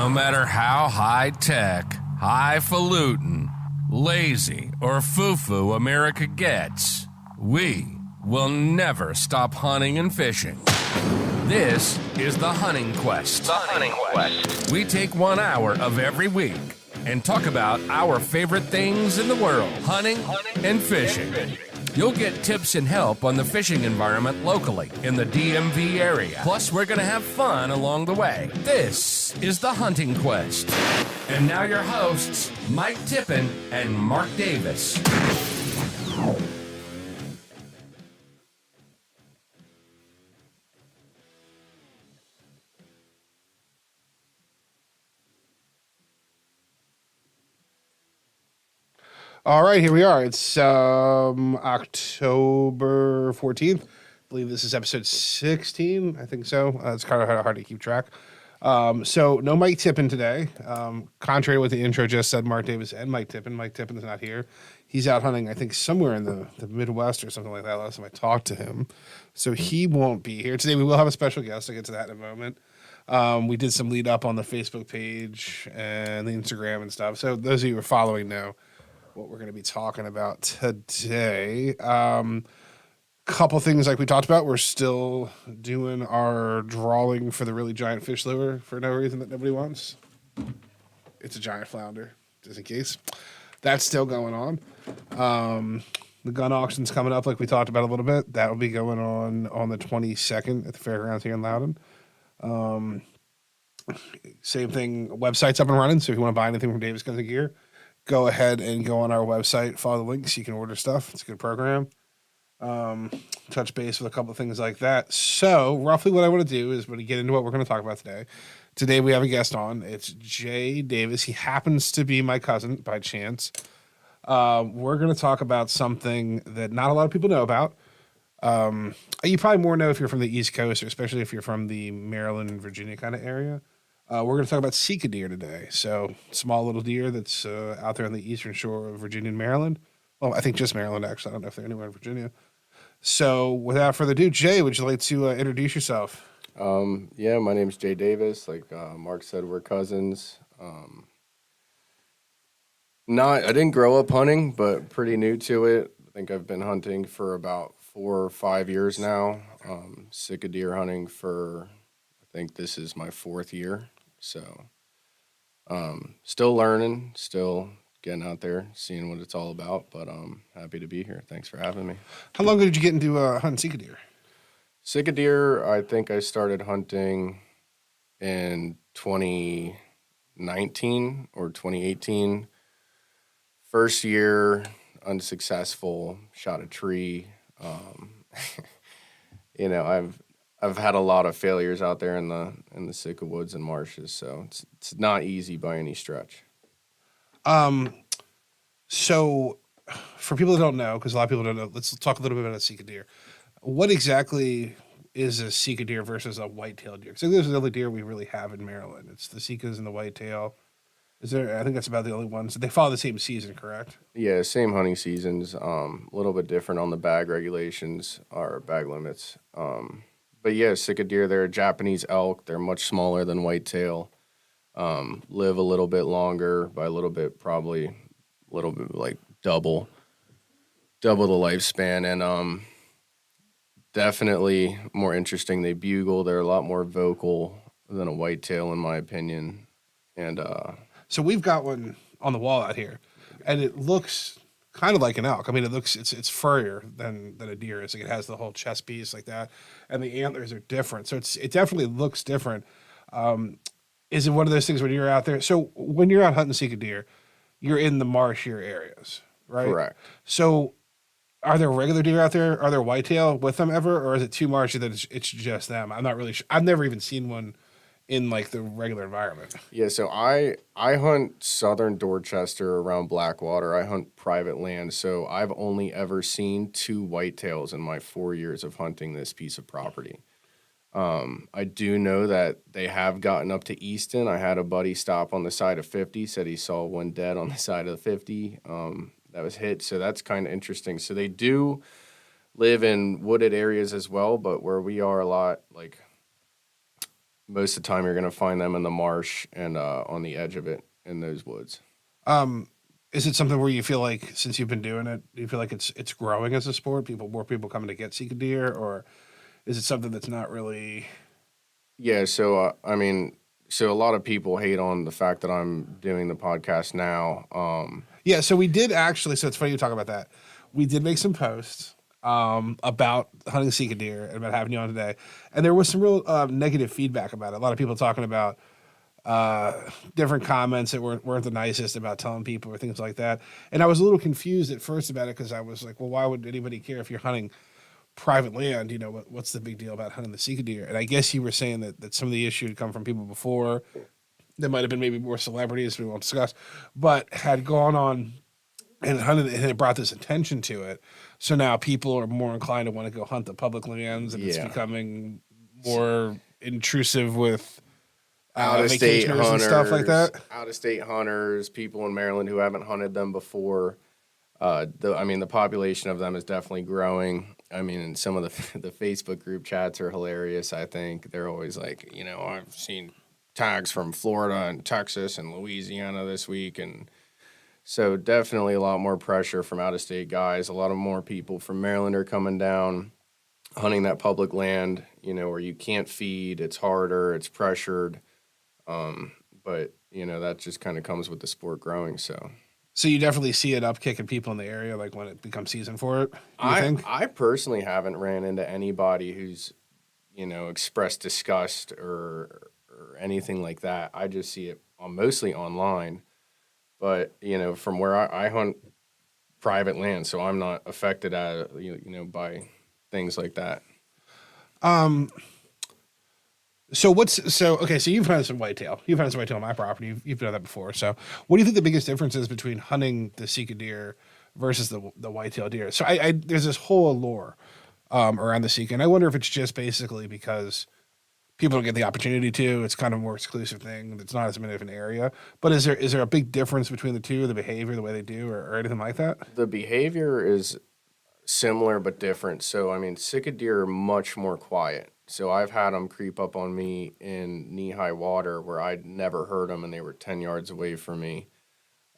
No matter how high-tech, highfalutin, lazy, or foo-foo America gets, we will never stop hunting and fishing. This is The Hunting Quest. The Hunting Quest. We take 1 hour of every week and talk about our favorite things in the world, hunting and fishing. You'll get tips and help on the fishing environment locally in the DMV area. Plus, we're going to have fun along the way. This is The Hunting Quest. And now your hosts, Mike Tippin and Mark Davis. All right, here we are. It's October 14th. I believe this is episode 16. I think so. It's kind of hard to keep track. So no Mike Tippin today. Contrary to what the intro just said, Mark Davis and Mike Tippin. Mike Tippin is not here. He's out hunting, I think, somewhere in the Midwest or something like that last time I talked to him. So he won't be here. Today we will have a special guest. I'll get to that in a moment. We did some lead up on the Facebook page and the Instagram and stuff. So those of you who are following know what we're going to be talking about today. Couple things like we talked about. We're still doing our drawing for the really giant fish lure for no reason that nobody wants. It's a giant flounder, just in case. That's still going on. The gun auction's coming up like we talked about a little bit. That will be going on the 22nd at the fairgrounds here in Loudon. Same thing, website's up and running, so if you want to buy anything from Davis Guns and Gear, go ahead and go on our website, follow the links. You can order stuff. It's a good program. Touch base with a couple of things like that. So, roughly what I want to do is when we get into what we're going to talk about today. Today we have a guest on. It's Jay Davis. He happens to be my cousin by chance. We're going to talk about something that not a lot of people know about. You probably more know if you're from the East Coast, or especially if you're from the Maryland and Virginia kind of area. We're going to talk about Sika deer today. So, small little deer that's out there on the eastern shore of Virginia and Maryland. Well, I think just Maryland, actually. I don't know if they're anywhere in Virginia. So, without further ado, Jay, would you like to introduce yourself? Yeah, my name's Jay Davis. Like Mark said, we're cousins. I didn't grow up hunting, but pretty new to it. I think I've been hunting for about 4 or 5 years now. Sika deer hunting for, I think this is my 4th year. So, still learning, still getting out there, seeing what it's all about, but I'm happy to be here. Thanks for having me. How long ago did you get into hunting Sika deer? Sika deer, I think I started hunting in 2019 or 2018. First year, unsuccessful, shot a tree. I've had a lot of failures out there in the Sika woods and marshes, so it's not easy by any stretch. So for people that don't know, because a lot of people don't know, let's talk a little bit about a Sika deer. What exactly is a Sika deer versus a whitetail deer? Because those are the only deer we really have in Maryland. It's the Sikas and the whitetail. I think that's about the only ones. They follow the same season, correct? Yeah, same hunting seasons. A little bit different on the bag regulations or bag limits. But yeah, Sika deer, they're Japanese elk. They're much smaller than whitetail. Live a little bit longer, by a little bit, probably a little bit like double the lifespan, and definitely more interesting. They bugle. They're a lot more vocal than a whitetail, in my opinion. And so we've got one on the wall out here, and it looks kind of like an elk. I mean, it's furrier than a deer is. Like, it has the whole chest piece like that, and the antlers are different. So it definitely looks different. Is it one of those things when you're out there? So when you're out hunting Sika deer, you're in the Marsh areas, right? Correct. So are there regular deer out there? Are there whitetail with them ever, or is it too marshy that it's just them? I'm not really sure. I've never even seen one in like the regular environment. Yeah, so I hunt southern Dorchester around Blackwater. I hunt private land, so I've only ever seen 2 whitetails in my 4 years of hunting this piece of property. I do know that they have gotten up to Easton. I had a buddy stop on the side of 50, said he saw one dead on the side of 50 that was hit, so that's kind of interesting. So they do live in wooded areas as well, but where we are a lot, like most of the time you're going to find them in the marsh and on the edge of it in those woods. Is it something where you feel like since you've been doing it, do you feel like it's growing as a sport? More people coming to get Sika deer, or is it something that's not really? Yeah, so so a lot of people hate on the fact that I'm doing the podcast now. Yeah, so we did actually. So it's funny you talk about that. We did make some posts about hunting Sika deer and about having you on today, and there was some real negative feedback about it. A lot of people talking about different comments that weren't the nicest about telling people or things like that. And I was a little confused at first about it because I was like, well, why would anybody care if you're hunting private land? You know, what's the big deal about hunting the Sika deer? And I guess you were saying that some of the issue had come from people before. There might have been maybe more celebrities we won't discuss, but had gone on and hunted it, and it brought this attention to it. So now people are more inclined to want to go hunt the public lands, and it's Yeah. becoming more intrusive with Out-of-state vacationers hunters, and stuff like that. out-of-state hunters, people in Maryland who haven't hunted them before. The population of them is definitely growing. I mean, and some of the the Facebook group chats are hilarious. I think they're always like, I've seen tags from Florida and Texas and Louisiana this week, and so definitely a lot more pressure from out-of-state guys. A lot of more people from Maryland are coming down, hunting that public land, where you can't feed. It's harder. It's pressured. But that just kind of comes with the sport growing. So You definitely see an upkick in people in the area, like when it becomes season for it. You think? I personally haven't ran into anybody who's, expressed disgust or anything like that. I just see it mostly online. But, from where I hunt private land, so I'm not affected by things like that. So okay, so you've hunted some whitetail. You've hunted some whitetail on my property. You've done that before. So what do you think the biggest difference is between hunting the Sika deer versus the whitetail deer? So I there's this whole allure around the Sika, and I wonder if it's just basically because people don't get the opportunity to. It's kind of a more exclusive thing. It's not as big of an area. But is there a big difference between the two, the behavior, the way they do, or anything like that? The behavior is similar but different. So, Sika deer are much more quiet. So I've had them creep up on me in knee-high water where I'd never heard them, and they were 10 yards away from me.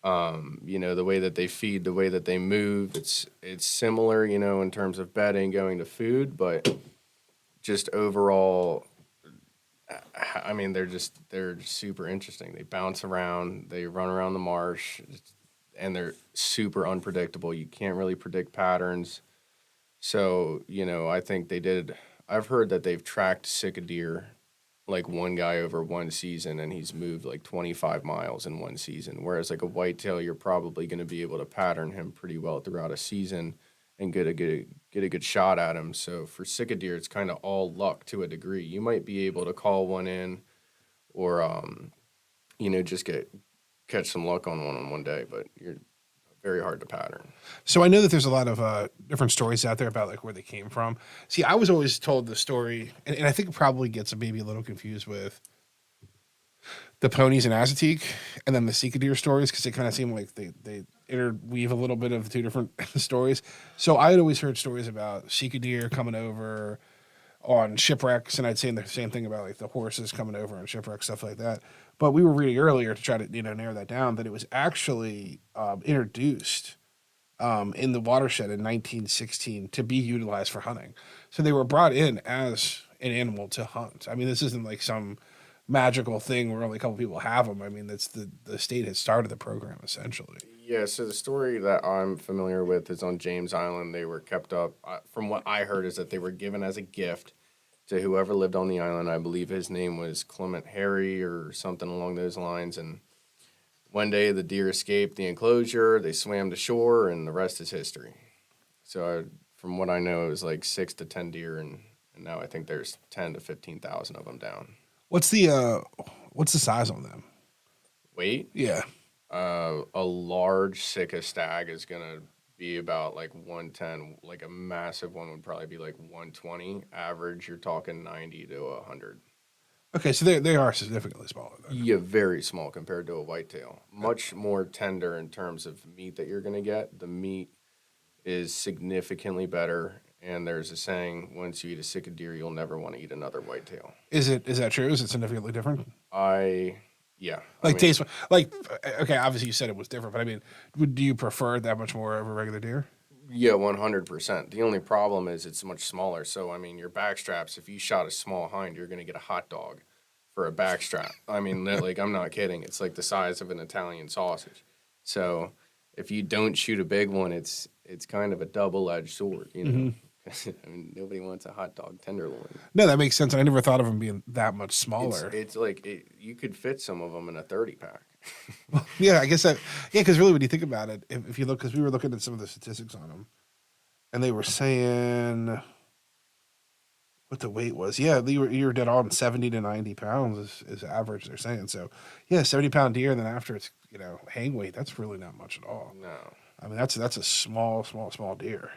The way that they feed, the way that they move, it's similar, in terms of bedding, going to food, but just overall, they're super interesting. They bounce around, they run around the marsh, and they're super unpredictable. You can't really predict patterns. So, I think I've heard that they've tracked Sika deer, like one guy over one season, and he's moved like 25 miles in one season. Whereas like a whitetail, you're probably going to be able to pattern him pretty well throughout a season and get a good shot at him. So for Sika deer, it's kind of all luck to a degree. You might be able to call one in or, just catch some luck on one day, but you're very hard to pattern. So I know that there's a lot of different stories out there about like where they came from. See, I was always told the story, and I think it probably gets maybe a little confused with the ponies and Azteec, and then the Sika deer stories, because they kind of seem like they interweave a little bit of the two different stories. So I had always heard stories about Sika deer coming over on shipwrecks, and I'd seen the same thing about like the horses coming over on shipwrecks, stuff like that. But we were reading earlier to try to narrow that down that it was actually introduced in the watershed in 1916 to be utilized for hunting. So they were brought in as an animal to hunt. I mean, this isn't like some magical thing where only a couple people have them. I mean, that's the state had started the program essentially. Yeah, so the story that I'm familiar with is on James Island. They were kept up, from what I heard, is that they were given as a gift to whoever lived on the island. I believe his name was Clement Harry or something along those lines. And one day the deer escaped the enclosure, they swam to shore, and the rest is history. So from what I know, it was like 6 to 10 deer, and now I think there's 10 to 15,000 of them down. What's the size on them? Weight? Yeah. A large Sika stag is going to be about like 110. Like a massive one would probably be like 120. Average, you're talking 90 to 100. Okay, so they are significantly smaller then. Yeah, very small compared to a whitetail. Much more tender in terms of meat that you're going to get. The meat is significantly better, And there's a saying: once you eat a Sika deer, you'll never want to eat another whitetail. Is that true? Is it significantly different? Yeah. Like taste, like okay, obviously you said it was different, but I mean, do you prefer it that much more over regular deer? Yeah, 100%. The only problem is it's much smaller. So, I mean, your back straps, if you shot a small hind, you're going to get a hot dog for a back strap. I mean, like, I'm not kidding. It's like the size of an Italian sausage. So, if you don't shoot a big one, it's kind of a double-edged sword, you know? I mean, nobody wants a hot dog tenderloin. No, that makes sense. I never thought of them being that much smaller. It's like you could fit some of them in a 30-pack. Yeah, I guess that. Yeah, because really, when you think about it, if you look, because we were looking at some of the statistics on them, and they were saying what the weight was. Yeah, you were dead on 70 to 90 pounds is average. They're saying so. Yeah, 70-pound deer, and then after it's hang weight, that's really not much at all. No, I mean that's a small deer.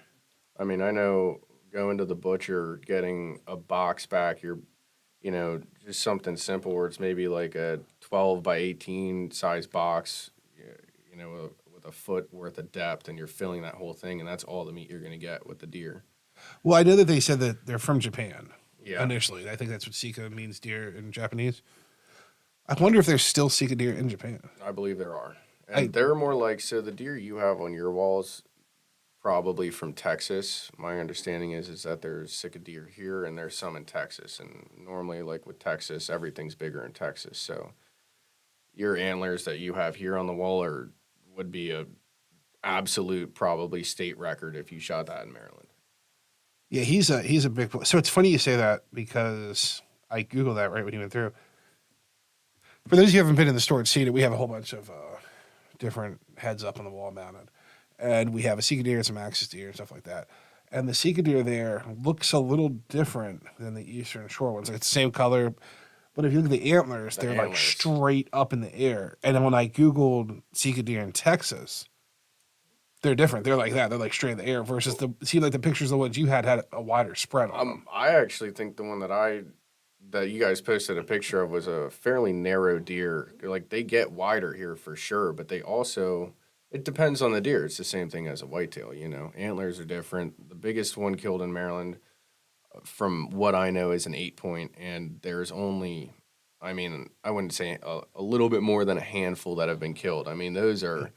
I mean, I know going to the butcher, getting a box back, just something simple where it's maybe like a 12 by 18 size box, with a foot worth of depth, and you're filling that whole thing, and that's all the meat you're going to get with the deer. Well, I know that they said that they're from Japan. Yeah. Initially, I think that's what Sika means, deer in Japanese. I wonder if there's still Sika deer in Japan. I believe there are, and they're more like, so the deer you have on your walls, probably from Texas. My understanding is that there's Sika deer here and there's some in Texas. And normally, like with Texas, everything's bigger in Texas. So your antlers that you have here on the wall would be a absolute probably state record if you shot that in Maryland. Yeah, he's a big. So it's funny you say that because I Googled that right when you went through. For those of you who haven't been in the store and seen it, we have a whole bunch of different heads up on the wall mounted. And we have a Sika deer and some Axis deer and stuff like that. And the Sika deer there looks a little different than the Eastern Shore ones. Like it's the same color, but if you look at the antlers, they're like straight up in the air. And then when I Googled Sika deer in Texas, they're different. They're like that. They're like straight in the air versus the pictures of the ones you had a wider spread on them. I actually think the one that you guys posted a picture of was a fairly narrow deer. Like they get wider here for sure, but they also... It depends on the deer. It's the same thing as a whitetail, Antlers are different. The biggest one killed in Maryland, from what I know, is an 8-point, and there's only, I wouldn't say a little bit more than a handful that have been killed. I mean, those are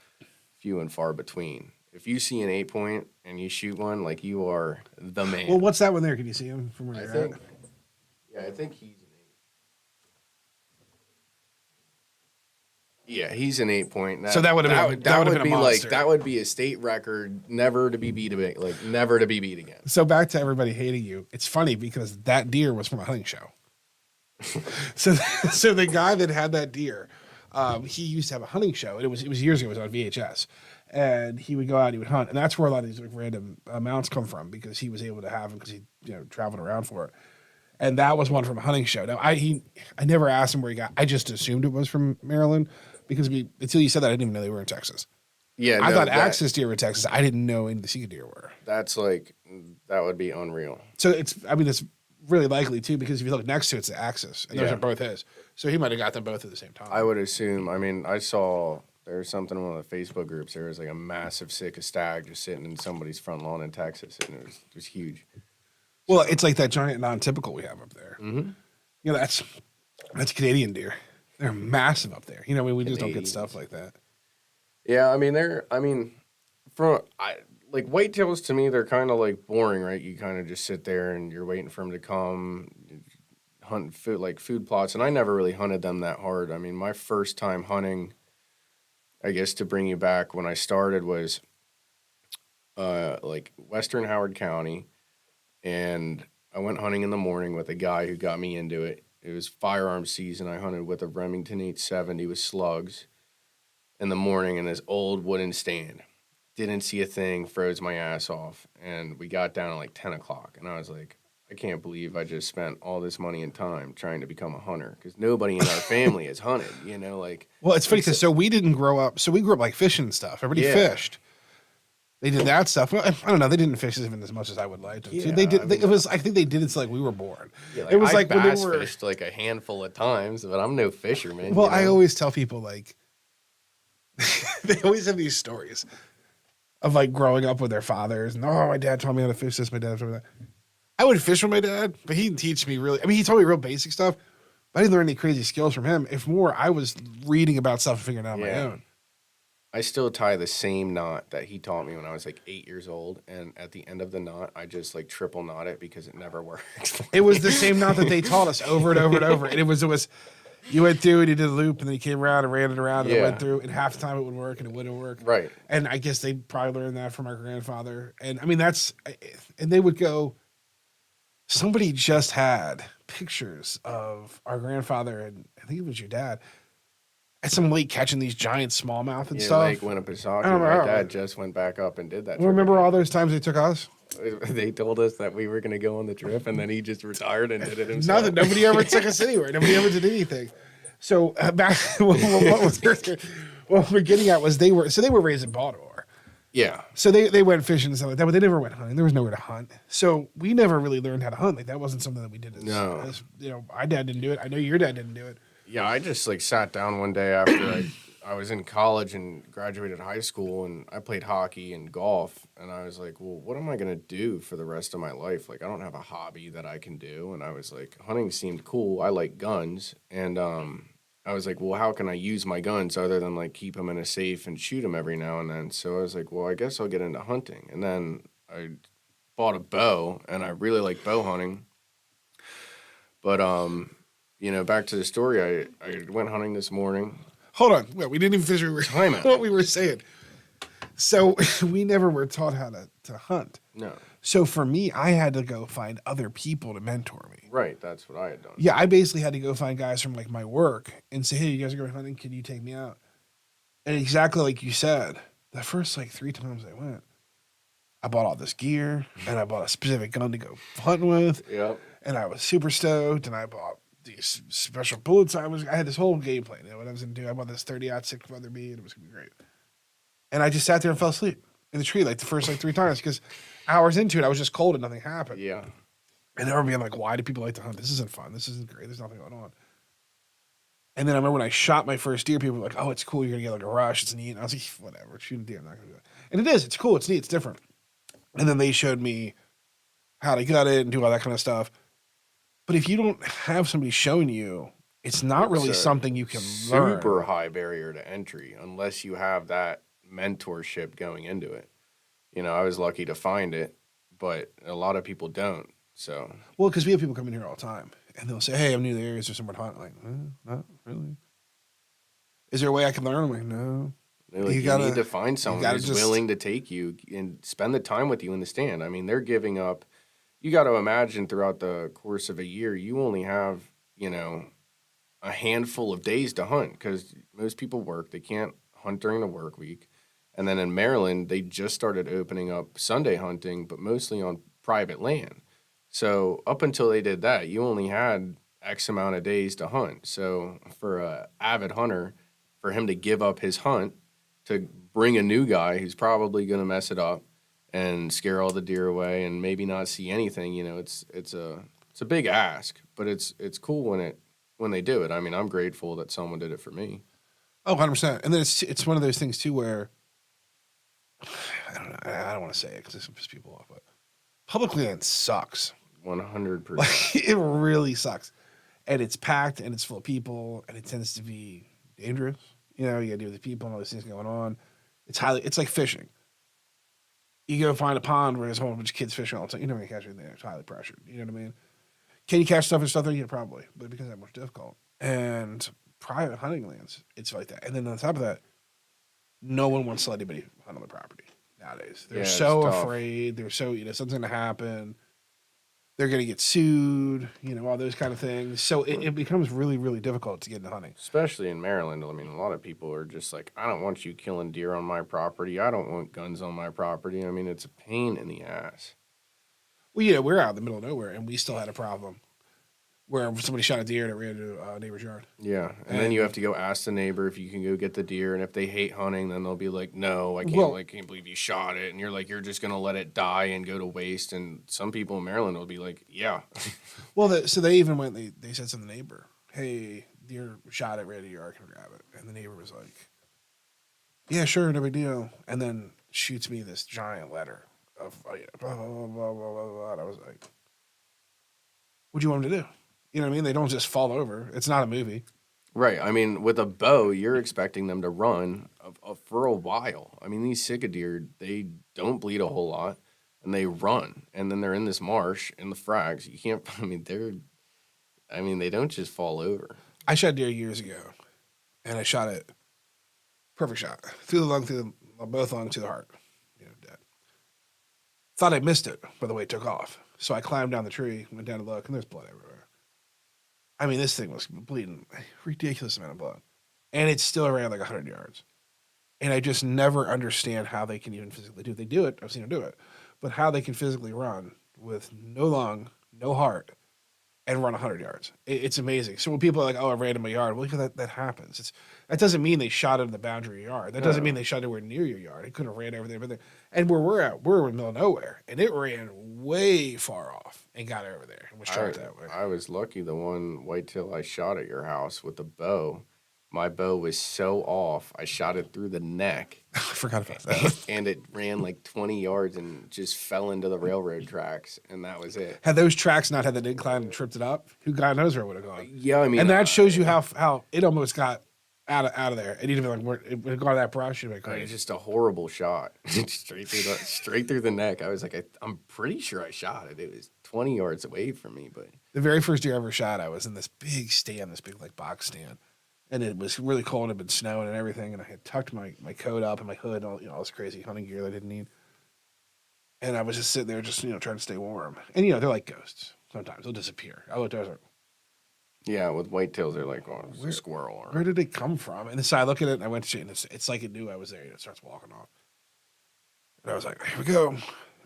few and far between. If you see an 8-point and you shoot one, like you are the man. Well, what's that one there? Can you see him from where you're at? Yeah, I think he's... Yeah, he's an 8-point. So that would have been a monster. That would be a state record, never to be beat again. So back to everybody hating you. It's funny because that deer was from a hunting show. so the guy that had that deer, he used to have a hunting show, and it was years ago. It was on VHS, and he would go out, he would hunt, and that's where a lot of these like random mounts come from because he was able to have them because he traveled around for it. And that was one from a hunting show. Now I never asked him where he got. I just assumed it was from Maryland. Because until you said that, I didn't even know they were in Texas. Yeah, I thought Axis deer were in Texas. I didn't know any of the Sika deer were. That would be unreal. So it's really likely too because if you look next to it's the Axis, and those are both his. So he might have got them both at the same time. I would assume. I saw there was something in one of the Facebook groups. There was like a massive Sika stag just sitting in somebody's front lawn in Texas, and it was huge. Well, it's like that giant non-typical we have up there. Mm-hmm. That's Canadian deer. They're massive up there. We just don't get stuff like that. Yeah, like whitetails to me, they're kind of like boring, right? You kind of just sit there and you're waiting for them to come, hunt food plots, and I never really hunted them that hard. My first time hunting, I guess to bring you back when I started was like Western Howard County, and I went hunting in the morning with a guy who got me into it. It was firearm season. I hunted with a Remington 870 with slugs in the morning in this old wooden stand. Didn't see a thing, froze my ass off. And we got down at like 10 o'clock. And I was like, I can't believe I just spent all this money and time trying to become a hunter. Because nobody in our family has hunted, Well, it's funny because we didn't grow up. So we grew up like fishing and stuff. Everybody fished. They did that stuff. Well, I don't know. They didn't fish even as much as I would like to. Yeah, they did. I think they did it like we were born. Yeah, it was like when they were fished like a handful of times, but I'm no fisherman. Well, I always tell people like they always have these stories. of like growing up with their fathers. And my dad taught me how to fish this. My dad taught me that. I would fish with my dad, but he didn't teach me really. I mean, he taught me real basic stuff, but I didn't learn any crazy skills from him. If more, I was reading about stuff and figuring it out on my own. I still tie the same knot that he taught me when I was like 8 years old, and at the end of the knot, I just like triple knot it because it never works. It was the same knot that they taught us over and over and over, and it was you went through and you did a loop, and then you came around and ran it around, and it went through, and half the time it would work and it wouldn't work. Right. And I guess they probably learned that from our grandfather. And I mean, and they would go. Somebody just had pictures of our grandfather, and I think it was your dad, at some lake catching these giant smallmouth and stuff. Lake Winnipesaukee. My dad just went back up and did that. Remember all those times they took us? They told us that we were going to go on the trip, and then he just retired and did it himself. Nothing. Nobody ever took us anywhere. Nobody ever did anything. So back, what we're getting at was they were raised in Baltimore. Yeah. So they went fishing and stuff like that, but they never went hunting. There was nowhere to hunt. So we never really learned how to hunt. Like that wasn't something that we did. As, my dad didn't do it. I know your dad didn't do it. Yeah, I just like sat down one day after I was in college and graduated high school, and I played hockey and golf, and I was like, well, what am I going to do for the rest of my life? Like, I don't have a hobby that I can do, and I was like, hunting seemed cool. I like guns, and I was like, well, how can I use my guns other than like keep them in a safe and shoot them every now and then? So I was like, well, I guess I'll get into hunting, and then I bought a bow, and I really like bow hunting, but back to the story. I went hunting this morning. Hold on. Well, we didn't even finish what we were saying. So we never were taught how to hunt. No. So for me, I had to go find other people to mentor me. Right. That's what I had done. Yeah, I basically had to go find guys from like my work and say, hey, you guys are going hunting. Can you take me out? And exactly like you said, the first like 3 times I went, I bought all this gear and I bought a specific gun to go hunting with. Yep. And I was super stoked, and I bought these special bullets. I had this whole game plan. What I was going to do, I bought this 30-06 Mother B, and it was going to be great. And I just sat there and fell asleep in the tree like the first like 3 times because hours into it, I was just cold and nothing happened. Yeah. And they were being like, why do people like to hunt? This isn't fun. This isn't great. There's nothing going on. And then I remember when I shot my first deer, people were like, oh, it's cool. You're going to get like a rush. It's neat. And I was like, whatever. Shooting deer, I'm not going to do that. And it is. It's cool. It's neat. It's different. And then they showed me how to gut it and do all that kind of stuff. But if you don't have somebody showing you, it's not really something you can learn. Super high barrier to entry unless you have that mentorship going into it. I was lucky to find it, but a lot of people don't. So well, because we have people come in here all the time, and they'll say, "Hey, I'm new to the area. Is there someone hunting?" Like, not really. Is there a way I can learn? I'm like, no. Like, you need to find someone who's willing to take you and spend the time with you in the stand. I mean, they're giving up. You got to imagine throughout the course of a year, you only have, a handful of days to hunt because most people work. They can't hunt during the work week. And then in Maryland, they just started opening up Sunday hunting, but mostly on private land. So up until they did that, you only had X amount of days to hunt. So for an avid hunter, for him to give up his hunt to bring a new guy who's probably going to mess it up and scare all the deer away and maybe not see anything, it's a big ask, but it's cool when they do it. I mean, I'm grateful that someone did it for me. Oh, 100%. And then it's one of those things too where I don't know. I don't want to say it because it pisses people off, but public land sucks. 100%. Like, it really sucks, and it's packed and it's full of people, and it tends to be dangerous. You got to deal with the people and all these things going on. It's like fishing. You go find a pond where there's a whole bunch of kids fishing all the time. You're never going to catch anything there. It's highly pressured. You know what I mean? Can you catch stuff and stuff there? Yeah, probably. But it becomes that much difficult. And private hunting lands, it's like that. And then on top of that, no one wants to let anybody hunt on their property nowadays. They're so afraid. They're so, something's going to happen. They're going to get sued, all those kind of things. So it becomes really, really difficult to get into hunting. Especially in Maryland. I mean, a lot of people are just like, I don't want you killing deer on my property. I don't want guns on my property. I mean, it's a pain in the ass. Well, we're out in the middle of nowhere, and we still had a problem where somebody shot a deer and it ran into a neighbor's yard. Yeah, and then you have to go ask the neighbor if you can go get the deer, and if they hate hunting, then they'll be like, no, I can't believe you shot it, and you're like, you're just going to let it die and go to waste, and some people in Maryland will be like, yeah. Well, so they even went, they said to the neighbor, hey, deer shot it, ran into your yard, can grab it, and the neighbor was like, yeah, sure, no big deal, and then shoots me this giant letter of blah, blah, blah, blah, blah, blah. And I was like, what do you want them to do? You know what I mean? They don't just fall over. It's not a movie. Right. I mean, with a bow, you're expecting them to run for a while. I mean, these Sika deer, they don't bleed a whole lot, and they run. And then they're in this marsh in the frags. You can't. They don't just fall over. I shot deer years ago, and I shot it. Perfect shot. Through the lung, both lung to the heart. Dead. Thought I missed it by the way it took off. So I climbed down the tree, went down to look, and there's blood everywhere. I mean, this thing was bleeding a ridiculous amount of blood. And it still ran like 100 yards. And I just never understand how they can even physically do it. They do it. I've seen them do it. But how they can physically run with no lung, no heart, and run 100 yards. It's amazing. So when people are like, oh, I ran in my yard, well, that happens. That doesn't mean they shot into the boundary of your yard. That doesn't mean they shot anywhere near your yard. It could have ran over there. And where we're at, we're in the middle of nowhere. And it ran way far off and got over there and was shot that way. I was lucky the one whitetail I shot at your house with the bow. My bow was so off, I shot it through the neck. I forgot about that. And it ran like 20 yards and just fell into the railroad tracks, and that was it. Had those tracks not had that incline and tripped it up, who God knows where it would have gone. Yeah, I mean. And that shows you how it almost got out of there. And you'd be like, it would have gone to that brush. You'd be like, It was crazy. just a horrible shot. straight through the neck. I was like, I'm pretty sure I shot it. It was 20 yards away from me, but. The very first deer I ever shot, I was in this big stand, this big like box stand. And it was really cold. It had been snowing and everything. And I had tucked my coat up and my hood and all this crazy hunting gear that I didn't need. And I was just sitting there just, trying to stay warm. And, they're like ghosts. Sometimes they'll disappear. I looked, I was like, Yeah, with whitetails, they're like, oh, it's a squirrel. Or... Where did it come from? And so I look at it and I went to shoot, and it's like it knew I was there. It starts walking off. And I was like, here we go.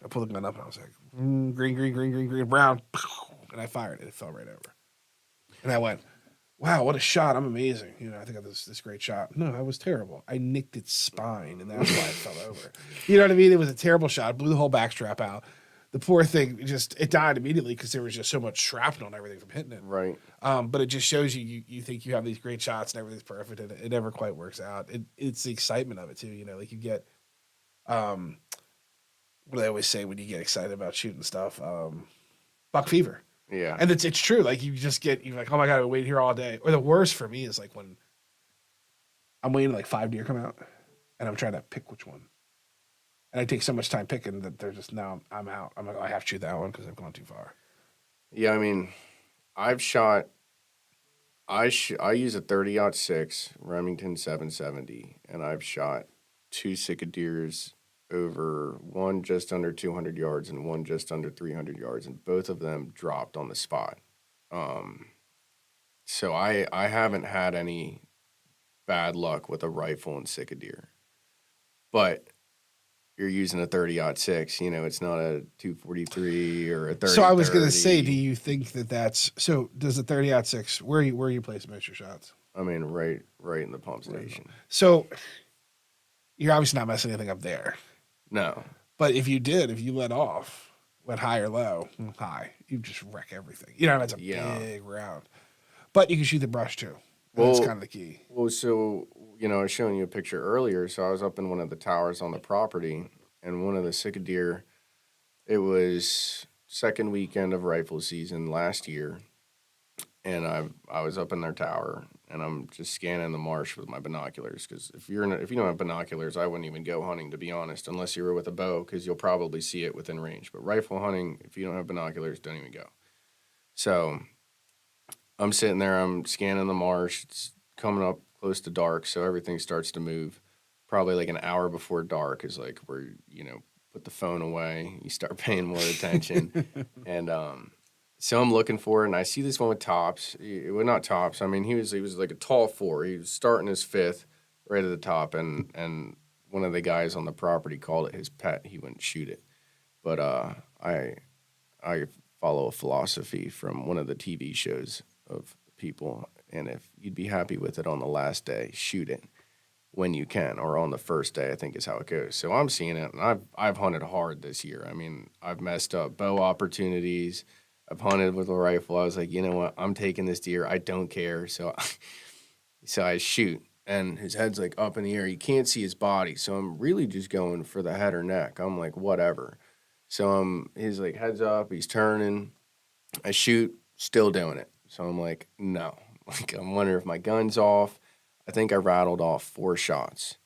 I pulled the gun up and I was like, green, brown. And I fired it. It fell right over. And I went, wow, what a shot. I'm amazing. I think I had this great shot. No, I was terrible. I nicked its spine, and that's why it fell over. You know what I mean? It was a terrible shot. It blew the whole backstrap out. The poor thing, it died immediately because there was just so much shrapnel and everything from hitting it. Right. But it just shows you think you have these great shots and everything's perfect, and it never quite works out. It's the excitement of it, too. Like you get, what do they always say when you get excited about shooting stuff? Buck fever. Yeah. And it's true. Like you're like, oh my God, I wait here all day. Or the worst for me is like when I'm waiting like 5 deer come out and I'm trying to pick which one. And I take so much time picking that they're just, now I'm out. I'm like, oh, I have to shoot that one because I've gone too far. Yeah, I mean, I've shot, I use a 30-06 Remington 770, and I've shot 2 Sika deers over, one just under 200 yards and one just under 300 yards, and both of them dropped on the spot. So I haven't had any bad luck with a rifle and Sika deer. But you're using a 30-06, it's not a 243 or a 30. So I was going to say, do you think that's, so does the 30-06, where you place most of your shots? I mean, right in the pump station. So you're obviously not messing anything up there. No. But if you let off, went high or low, high, you just wreck everything. That's a big round. But you can shoot the brush too. That's kind of the key. Well, so, I was showing you a picture earlier. So I was up in one of the towers on the property, and one of the Sika deer, it was second weekend of rifle season last year. And I was up in their tower, and I'm just scanning the marsh with my binoculars. Because if you don't have binoculars, I wouldn't even go hunting, to be honest, unless you were with a bow, because you'll probably see it within range. But rifle hunting, if you don't have binoculars, don't even go. So I'm sitting there, I'm scanning the marsh. It's coming up close to dark, so everything starts to move. Probably like an hour before dark is like where, put the phone away, you start paying more attention. And so I'm looking for it, and I see this one with tops. Well, not tops. I mean, he was like a tall 4. He was starting his 5th right at the top, and one of the guys on the property called it his pet. He wouldn't shoot it. But I follow a philosophy from one of the TV shows of people, and if you'd be happy with it on the last day, shoot it when you can, or on the first day, I think is how it goes. So I'm seeing it, and I've hunted hard this year. I mean, I've messed up bow opportunities. I've hunted with a rifle. I was like, you know what? I'm taking this deer. I don't care. So I shoot. and his head's like up in the air. You can't see his body. So I'm really just going for the head or neck. I'm like, whatever. So he's like heads up, he's turning. I shoot, still doing it. So I'm like, no. Like, I'm wondering if my gun's off. I think I rattled off 4 shots.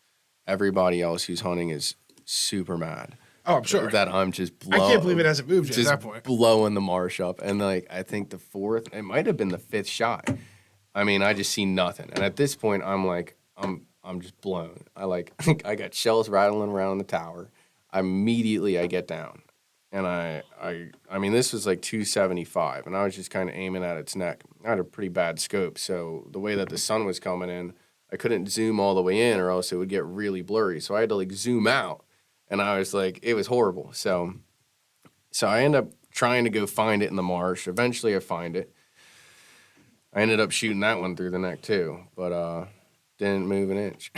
Everybody else who's hunting is super mad. Oh, I'm sure. That I'm just I can't believe it hasn't moved yet at that point. Blowing the marsh up. And like, I think the 4th, it might have been the 5th shot. I mean, I just see nothing. And at this point, I'm like, I'm just blown. I got shells rattling around the tower. I get down. And I mean, this was like 275, and I was just kind of aiming at its neck. I had a pretty bad scope, so the way that the sun was coming in, I couldn't zoom all the way in, or else it would get really blurry. So I had to like zoom out, and I was like, it was horrible. So I ended up trying to go find it in the marsh. Eventually, I find it. I ended up shooting that one through the neck too, but didn't move an inch.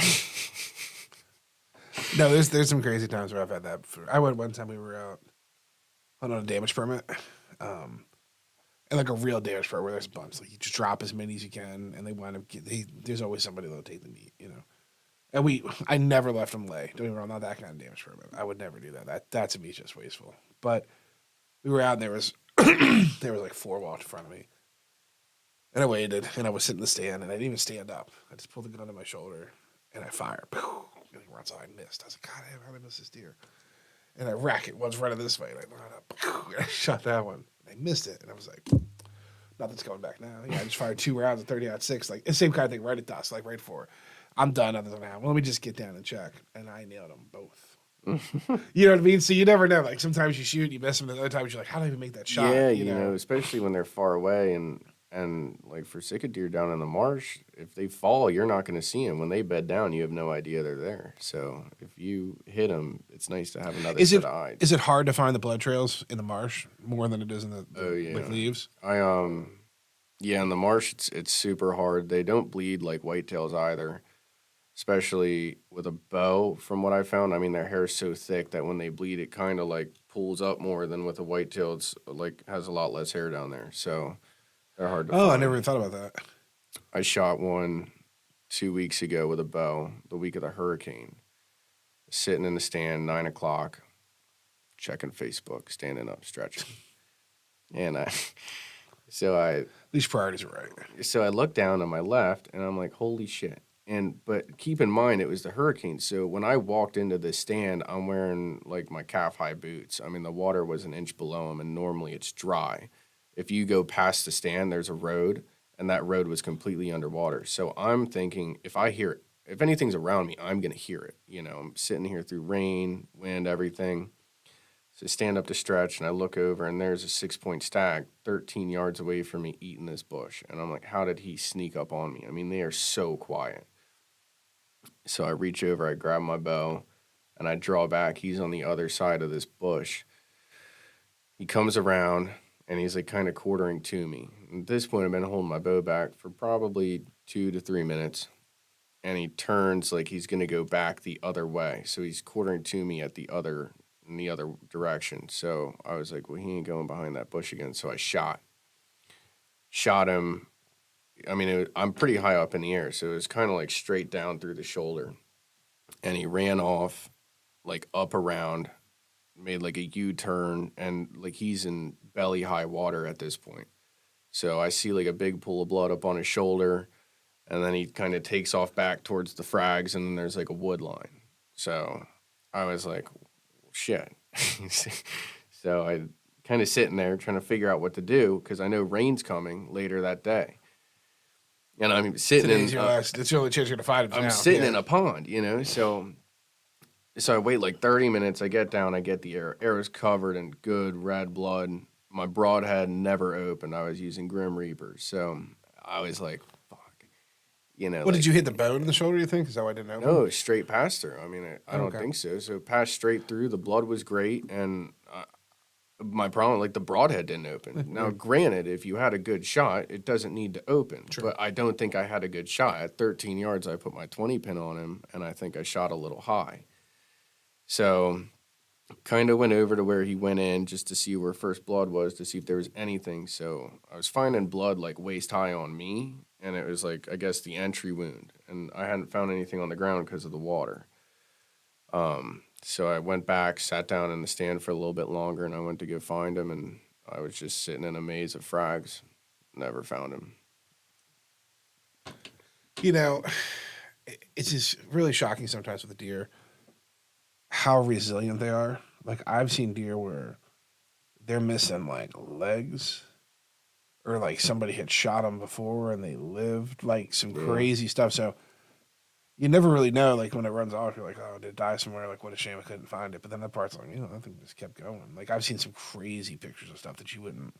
No, there's some crazy times where I've had that before. I went one time we were out on a damage permit, and like a real damage permit where there's a bunch. Like you just drop as many as you can, and they wind up. There's always somebody that'll take the meat, you know. And I never left them lay. Don't get me wrong, not that kind of damage permit. I would never do that. That to me is just wasteful. But we were out, and there was like 4 walked in front of me, and I waited, and I was sitting in the stand, and I didn't even stand up. I just pulled the gun to my shoulder, and I fired. And he runs out. I missed. I was like, God damn, how did I miss this deer? And I rack it one's running this way, and I line up, and I shot that one, and I missed it, and I was like, nothing's coming back now. Yeah, I just fired 2 rounds at 30-06, like the same kind of thing, right at dusk, like right for. I'm done. Nothing's gonna happen. Let me just get down and check, and I nailed them both. You know what I mean? So you never know. Like sometimes you shoot, you miss them, and other times you're like, how did I even make that shot? Yeah, you know, especially when they're far away, and like for Sika deer down in the marsh, if they fall, you're not going to see them. When they bed down, you have no idea they're there. So if you hit them, it's nice to have another set of eyes. Is it hard to find the blood trails in the marsh more than it is in the like leaves? Yeah, in the marsh, it's super hard. They don't bleed like whitetails either, especially with a bow. From what I found, I mean, their hair is so thick that when they bleed, it kind of like pulls up more than with a whitetail. It's like has a lot less hair down there. So they're hard to find. I never even thought about that. I shot one 2 weeks ago with a bow, the week of the hurricane. Sitting in the stand, 9 o'clock, checking Facebook, standing up, stretching. And These priorities are right. So I looked down on my left, and I'm like, holy shit. But keep in mind, it was the hurricane. So when I walked into this stand, I'm wearing like my calf-high boots. I mean, the water was an inch below them, and normally it's dry. If you go past the stand, there's a road, and that road was completely underwater. So I'm thinking, if anything's around me, I'm going to hear it. You know, I'm sitting here through rain, wind, everything. So I stand up to stretch, and I look over, and there's a 6-point stag 13 yards away from me eating this bush. And I'm like, how did he sneak up on me? I mean, they are so quiet. So I reach over, I grab my bow, and I draw back. He's on the other side of this bush. He comes around, and he's like kind of quartering to me. At this point, I've been holding my bow back for probably 2 to 3 minutes. And he turns like he's going to go back the other way. So he's quartering to me in the other direction. So I was like, well, he ain't going behind that bush again. So I shot him. I mean, I'm pretty high up in the air. So it was kind of like straight down through the shoulder. And he ran off like up around, made like a U-turn, and like he's in belly high water at this point. So I see like a big pool of blood up on his shoulder, and then he kind of takes off back towards the frags, and then there's like a wood line. So I was like, shit. So I kind of sitting there trying to figure out what to do, because I know rain's coming later that day. And I'm sitting it's the only chance you're going to find him. I'm sitting in a pond, you know, so I wait like 30 minutes. I get down, I get the arrow. Arrow's covered in good red blood. My broadhead never opened. I was using Grim Reapers. So I was like, fuck. You know. What, did you hit the bone in the shoulder, you think? Is that why I didn't know? No, straight past her. I mean, I don't think so. So passed straight through. The blood was great. And my problem, like the broadhead didn't open. Now, granted, if you had a good shot, it doesn't need to open. True. But I don't think I had a good shot. At 13 yards, I put my 20 pin on him, and I think I shot a little high. So kind of went over to where he went in just to see where first blood was, to see if there was anything. So I was finding blood like waist high on me, and it was like, I guess, the entry wound, and I hadn't found anything on the ground because of the water. So I went back, sat down in the stand for a little bit longer, and I went to go find him, and I was just sitting in a maze of frags. Never found him. You know, it's just really shocking sometimes with the deer how resilient they are. Like, I've seen deer where they're missing like legs, or like somebody had shot them before and they lived, like some crazy stuff. So you never really know. Like, when it runs off, you're like, oh, did it die somewhere? Like, what a shame I couldn't find it. But then that part's like, that thing just kept going. Like, I've seen some crazy pictures of stuff that you wouldn't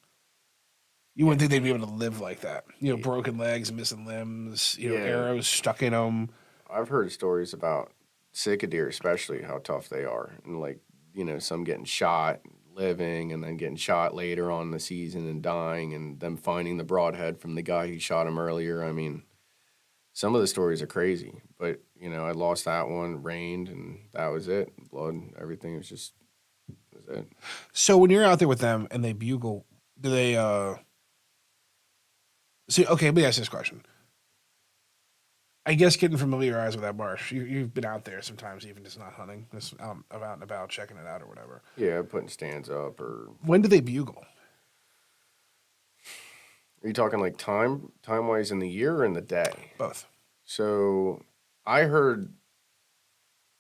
think they'd be able to live like that. Broken legs, missing limbs, arrows stuck in them. I've heard stories about Sika deer, especially, how tough they are. And, like, some getting shot, living, and then getting shot later on in the season and dying, and them finding the broadhead from the guy who shot him earlier. I mean, some of the stories are crazy. But, I lost that one, rained, and that was it. Blood, everything was it. So when you're out there with them and they bugle, do they, see, okay, let me ask this question. I guess getting familiarized with that marsh, you've been out there sometimes, even just not hunting, just out and about, checking it out or whatever. Yeah, putting stands up or... When do they bugle? Are you talking like time-wise in the year or in the day? Both. So I heard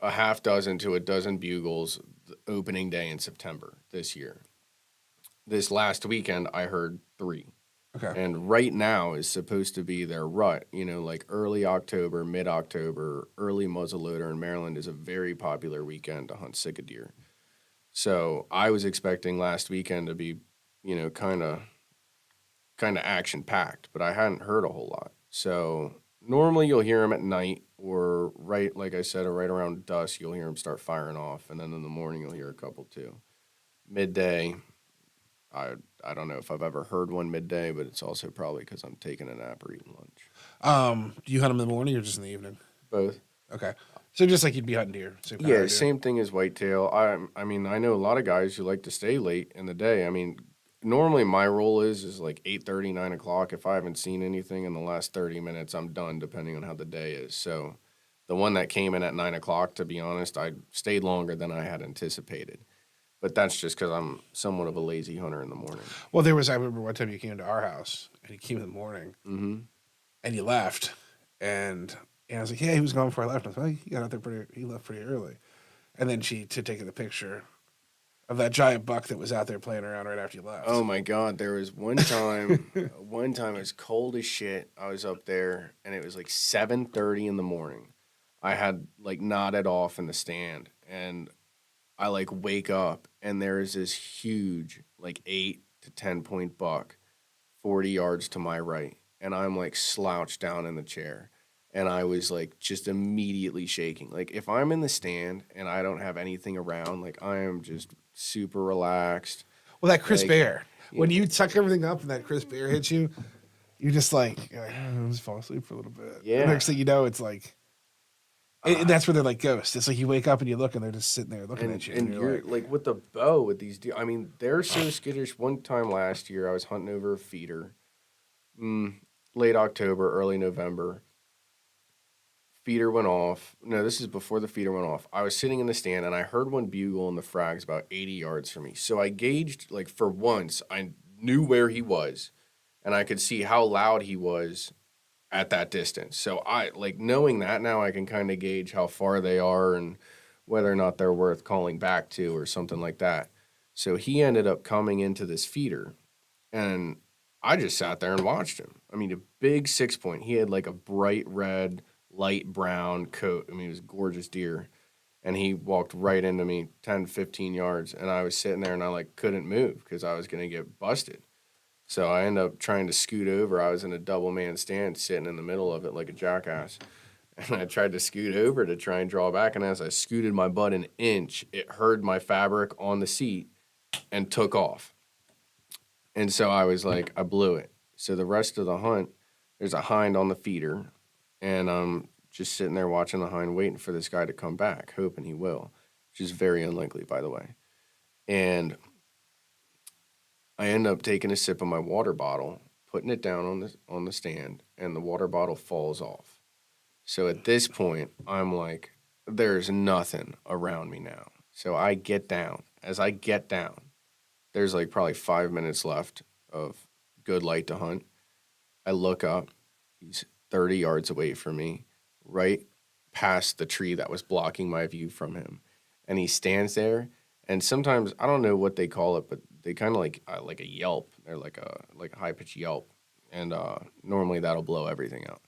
a half dozen to a dozen bugles the opening day in September this year. This last weekend, I heard 3. Okay. And right now is supposed to be their rut, like early October, mid-October. Early muzzleloader in Maryland is a very popular weekend to hunt Sika deer. So I was expecting last weekend to be, kind of action-packed, but I hadn't heard a whole lot. So normally you'll hear them at night, or like I said, or right around dusk, you'll hear them start firing off, and then in the morning you'll hear a couple too. Midday, I don't know if I've ever heard one midday, but it's also probably because I'm taking a nap or eating lunch. Do you hunt them in the morning or just in the evening? Both. Okay. So just like you'd be hunting deer. Yeah, same thing as whitetail. I mean, I know a lot of guys who like to stay late in the day. I mean, normally my rule is like 8:30, 9 o'clock. If I haven't seen anything in the last 30 minutes, I'm done, depending on how the day is. So the one that came in at 9 o'clock, to be honest, I stayed longer than I had anticipated. But that's just because I'm somewhat of a lazy hunter in the morning. Well, I remember one time you came to our house, and you came in the morning, and you left, and I was like, yeah, he was gone before I left. I was like, he got out there he left pretty early. And then to take the picture of that giant buck that was out there playing around right after you left. Oh my God, there was one time, it was cold as shit. I was up there, and it was like 7:30 in the morning. I had like nodded off in the stand, and I like wake up, and there is this huge, like 8 to 10 point buck 40 yards to my right. And I'm like slouched down in the chair. And I was like just immediately shaking. Like, if I'm in the stand and I don't have anything around, like, I am just super relaxed. Well, that crisp air. When you suck everything up and that crisp air hits you, you're just like, I'll just fall asleep for a little bit. Yeah. The next thing you know, it's like, that's where they're like ghosts. It's like you wake up and you look and they're just sitting there looking at you. And you're like with the bow with these deer. I mean, they're so skittish. One time last year, I was hunting over a feeder, late October, early November. Feeder went off. No, this is before the feeder went off. I was sitting in the stand, and I heard one bugle in the frags about 80 yards from me. So I gauged, like, for once, I knew where he was, and I could see how loud he was at that distance. So I, like, knowing that now, I can kind of gauge how far they are and whether or not they're worth calling back to or something like that. So he ended up coming into this feeder, and I just sat there and watched him. I mean, a big 6-point. He had, like, a bright red, light brown coat. I mean, he was a gorgeous deer. And he walked right into me 10, 15 yards. And I was sitting there, and I, like, couldn't move because I was going to get busted. So I ended up trying to scoot over. I was in a double-man stand sitting in the middle of it like a jackass. And I tried to scoot over to try and draw back. And as I scooted my butt an inch, it heard my fabric on the seat and took off. And so I was like, I blew it. So the rest of the hunt, there's a hind on the feeder. And I'm just sitting there watching the hind, waiting for this guy to come back, hoping he will, which is very unlikely, by the way. And I end up taking a sip of my water bottle, putting it down on the stand, and the water bottle falls off. So at this point, I'm like, there's nothing around me now. So I get down. As I get down, there's like probably 5 minutes left of good light to hunt. I look up. He's 30 yards away from me, right past the tree that was blocking my view from him. And he stands there. And sometimes, I don't know what they call it, but they kind of like a yelp. They're like a high-pitched yelp. And normally that'll blow everything out.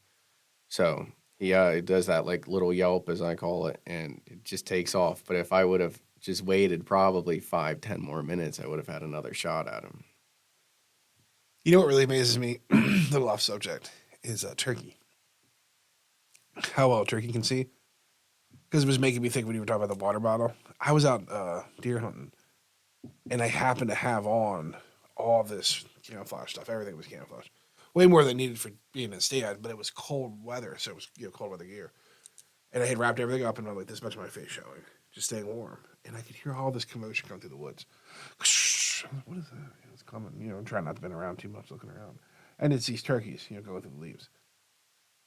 So he does that like little yelp, as I call it, and it just takes off. But if I would have just waited probably 5-10 more minutes, I would have had another shot at him. You know what really amazes me, a little off subject, is turkey. How well turkey can see. Because it was making me think when you were talking about the water bottle. I was out deer hunting, and I happened to have on all this camouflage stuff. Everything was camouflage. Way more than needed for being in a stand, but it was cold weather, so it was cold weather gear. And I had wrapped everything up and I'm like this much of my face showing, just staying warm. And I could hear all this commotion come through the woods. What is that? It's coming. I'm trying not to been around too much, looking around. And it's these turkeys, going through the leaves.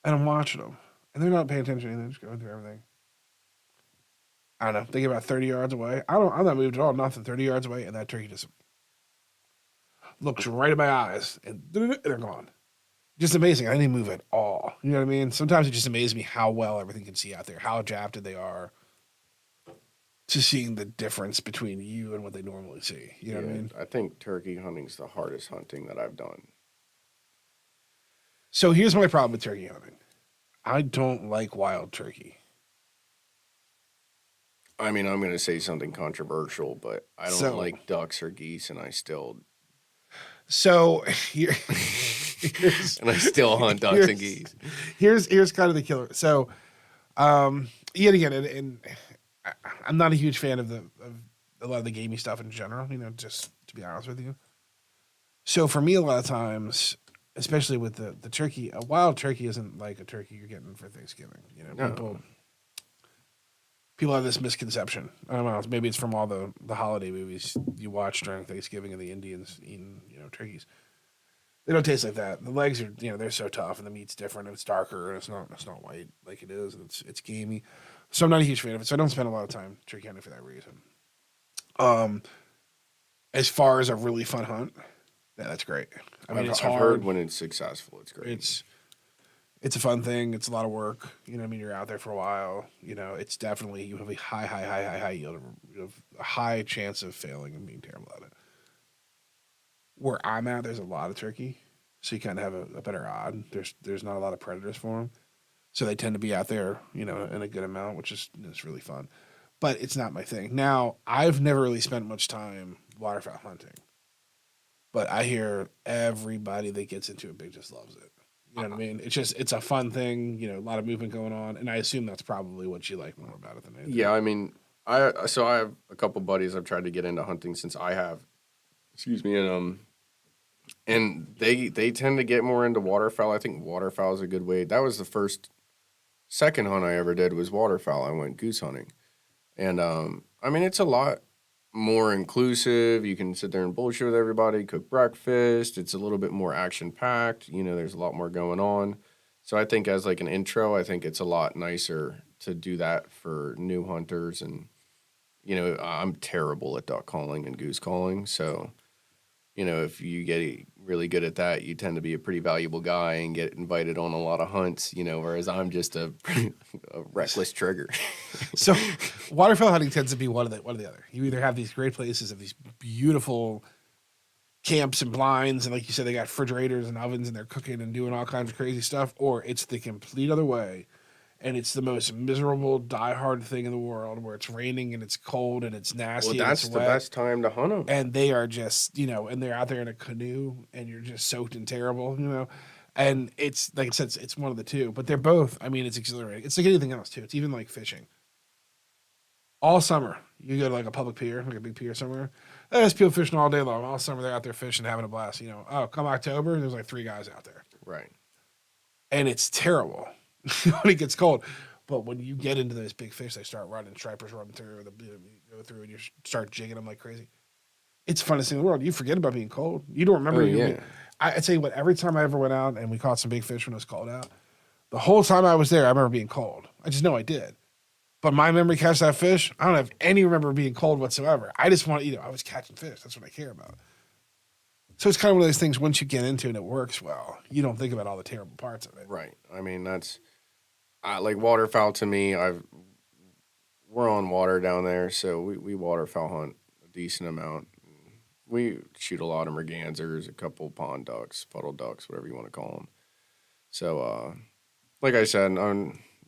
And I'm watching them. And they're not paying attention to anything, just going through everything. I don't know. They get about 30 yards away. I'm not moved at all, nothing. 30 yards away, and that turkey just looks right at my eyes, and they're gone. Just amazing. I didn't move at all. You know what I mean? Sometimes it just amazes me how well everything can see out there, how adapted they are to seeing the difference between you and what they normally see. You know what I mean? I think turkey hunting's the hardest hunting that I've done. So here's my problem with turkey hunting. I don't like wild turkey. I mean, I'm going to say something controversial, but I don't like ducks or geese, and I still... So and I still hunt ducks and geese. Here's kind of the killer. So, yet again, and I'm not a huge fan of a lot of the gamey stuff in general. Just to be honest with you. So for me, a lot of times, especially with the turkey, a wild turkey isn't like a turkey you're getting for Thanksgiving. No. People have this misconception. I don't know. Maybe it's from all the holiday movies you watch during Thanksgiving and the Indians eating, turkeys. They don't taste like that. The legs are, they're so tough, and the meat's different. And it's darker, and it's not white like it is. And it's gamey. So I'm not a huge fan of it. So I don't spend a lot of time turkey hunting for that reason. As far as a really fun hunt, yeah, that's great. I mean, it's hard. I've heard when it's successful, it's great. It's a fun thing. It's a lot of work. You're out there for a while. It's definitely, you have a high yield. You have a high chance of failing and being terrible at it. Where I'm at, there's a lot of turkey. So you kind of have a better odd. There's not a lot of predators for them. So they tend to be out there, in a good amount, which is really fun. But it's not my thing. Now, I've never really spent much time waterfowl hunting. But I hear everybody that gets into it big just loves it. You know what I mean? It's a fun thing, a lot of movement going on, and I assume that's probably what you like more about it than anything. Yeah, I mean, I have a couple buddies I've tried to get into hunting since I have. Excuse me, and they tend to get more into waterfowl. I think waterfowl is a good way. That was the second hunt I ever did was waterfowl. I went goose hunting, and I mean, it's a lot more inclusive. You can sit there and bullshit with everybody, cook breakfast. It's a little bit more action packed. There's a lot more going on. So I think as like an intro, I think it's a lot nicer to do that for new hunters. And, I'm terrible at duck calling and goose calling. So, if you get really good at that, you tend to be a pretty valuable guy and get invited on a lot of hunts, whereas I'm just a reckless trigger. So waterfowl hunting tends to be one or the other. You either have these great places of these beautiful camps and blinds, and like you said, they got refrigerators and ovens, and they're cooking and doing all kinds of crazy stuff, or it's the complete other way. And it's the most miserable, diehard thing in the world where it's raining and it's cold and it's nasty. Well, that's and it's the wet. best time to hunt them. And they are just, and they're out there in a canoe and you're just soaked and terrible, And it's, like I said, it's one of the two. But they're both, I mean, it's exhilarating. It's like anything else, too. It's even like fishing. All summer, you go to like a public pier, like a big pier somewhere. There's people fishing all day long. All summer, they're out there fishing, having a blast. Come October, there's like 3 guys out there. Right. And it's terrible. When it gets cold. But when you get into those big fish, they start running, stripers run through, you go through, and you start jigging them like crazy. It's the funnest thing in the world. You forget about being cold. You don't remember. I tell you what, every time I ever went out and we caught some big fish when it was cold out, the whole time I was there, I remember being cold. I just know I did. But my memory catch that fish, I don't have any remember being cold whatsoever. I just want to, I was catching fish. That's what I care about. So it's kind of one of those things, once you get into it and it works well, you don't think about all the terrible parts of it. Right. I mean, that's like waterfowl to me. We're on water down there, so we waterfowl hunt a decent amount. We shoot a lot of mergansers, a couple pond ducks, puddle ducks, whatever you want to call them. So, like I said,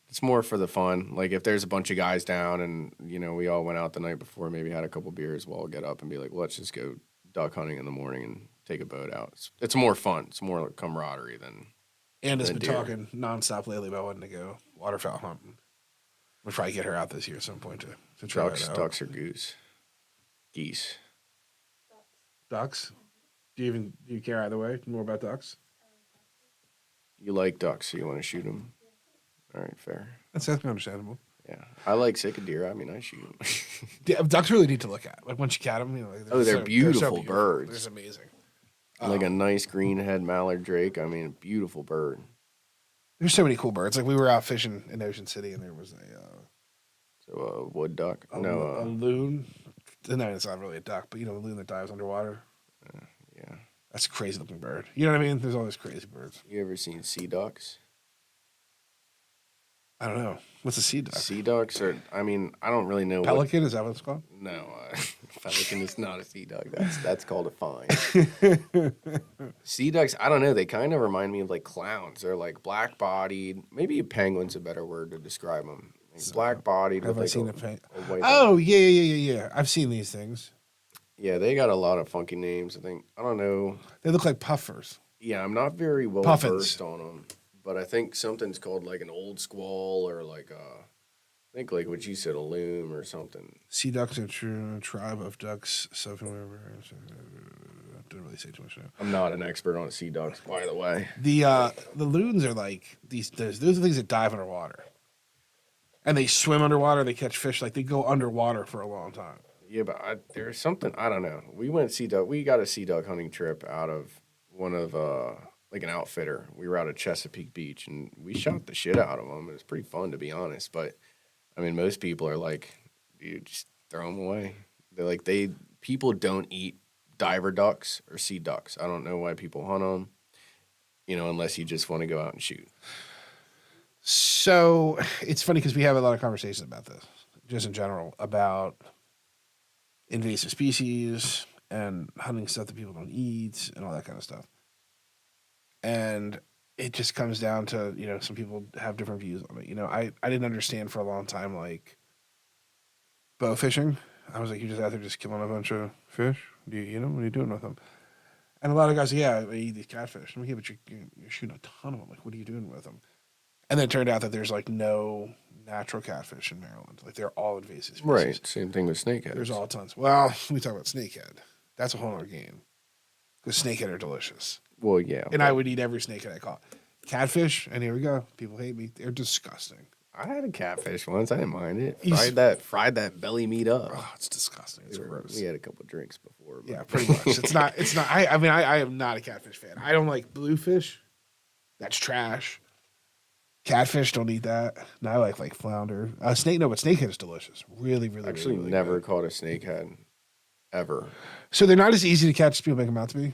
it's more for the fun. Like if there's a bunch of guys down and, we all went out the night before, maybe had a couple beers, we'll all get up and be like, let's just go duck hunting in the morning and take a boat out. It's more fun. It's more like camaraderie than. And has been talking nonstop lately about wanting to go waterfowl hunting. We'll probably get her out this year at some point to try it out. Ducks or geese. Ducks? Do you care either way? More about ducks? You like ducks, so you want to shoot them. All right, fair. That's understandable. Yeah, I like Sika deer. I mean, I shoot them. Yeah, ducks really neat to look at. Like once you cat them, they're beautiful so birds. They're amazing. Like a nice green-head mallard drake. I mean, a beautiful bird. There's so many cool birds. Like we were out fishing in Ocean City, and there was a wood duck. A loon. No, it's not really a duck, but the loon that dives underwater. Yeah, that's a crazy looking bird. You know what I mean? There's all these crazy birds. You ever seen sea ducks? I don't know. What's a sea duck? Sea ducks are. I mean, I don't really know. Pelican, is that what it's called? No, pelican is not a sea duck. That's called a fine. Sea ducks, I don't know. They kind of remind me of like clowns. They're like black bodied. Maybe a penguin's a better word to describe them. Like black bodied. Have I seen a penguin? Oh yeah. I've seen these things. Yeah, they got a lot of funky names. I don't know. They look like puffers. Yeah, I'm not very well versed on them. But I think something's called like an old squall or like I think like what you said, a loon or something. Sea ducks are a tribe of ducks. Didn't really say too much now. I'm not an expert on sea ducks, by the way. The loons are like these. Those are things that dive underwater, and they swim underwater. They catch fish. Like they go underwater for a long time. Yeah, but there's something I don't know. We got a sea duck hunting trip out of one of like an outfitter. We were out at Chesapeake Beach, and we shot the shit out of them. It was pretty fun, to be honest. But, I mean, most people are like, dude, just throw them away. They're like, people don't eat diver ducks or sea ducks. I don't know why people hunt them, unless you just want to go out and shoot. So, it's funny because we have a lot of conversations about this, just in general, about invasive species and hunting stuff that people don't eat and all that kind of stuff. And it just comes down to, some people have different views on it. I didn't understand for a long time, like, bow fishing. I was like, you're just out there just killing a bunch of fish? What are you doing with them? And a lot of guys, I eat these catfish. I'm like, yeah, but you're shooting a ton of them. Like, what are you doing with them? And then it turned out that there's, like, no natural catfish in Maryland. Like, they're all invasive species. Right. Same thing with snakehead. There's all tons. Well, we talk about snakehead. That's a whole other game. Because snakehead are delicious. Well, yeah. And I would eat every snakehead I caught. Catfish, and here we go. People hate me. They're disgusting. I had a catfish once. I didn't mind it. Fried that belly meat up. Oh, it's disgusting. It's gross. We had a couple drinks before. Yeah, pretty much. It's not. I am not a catfish fan. I don't like bluefish. That's trash. Catfish, don't eat that. No, I like flounder. But snakehead is delicious. Really, really, actually really never good. caught a snakehead ever. So they're not as easy to catch as people make them out to be.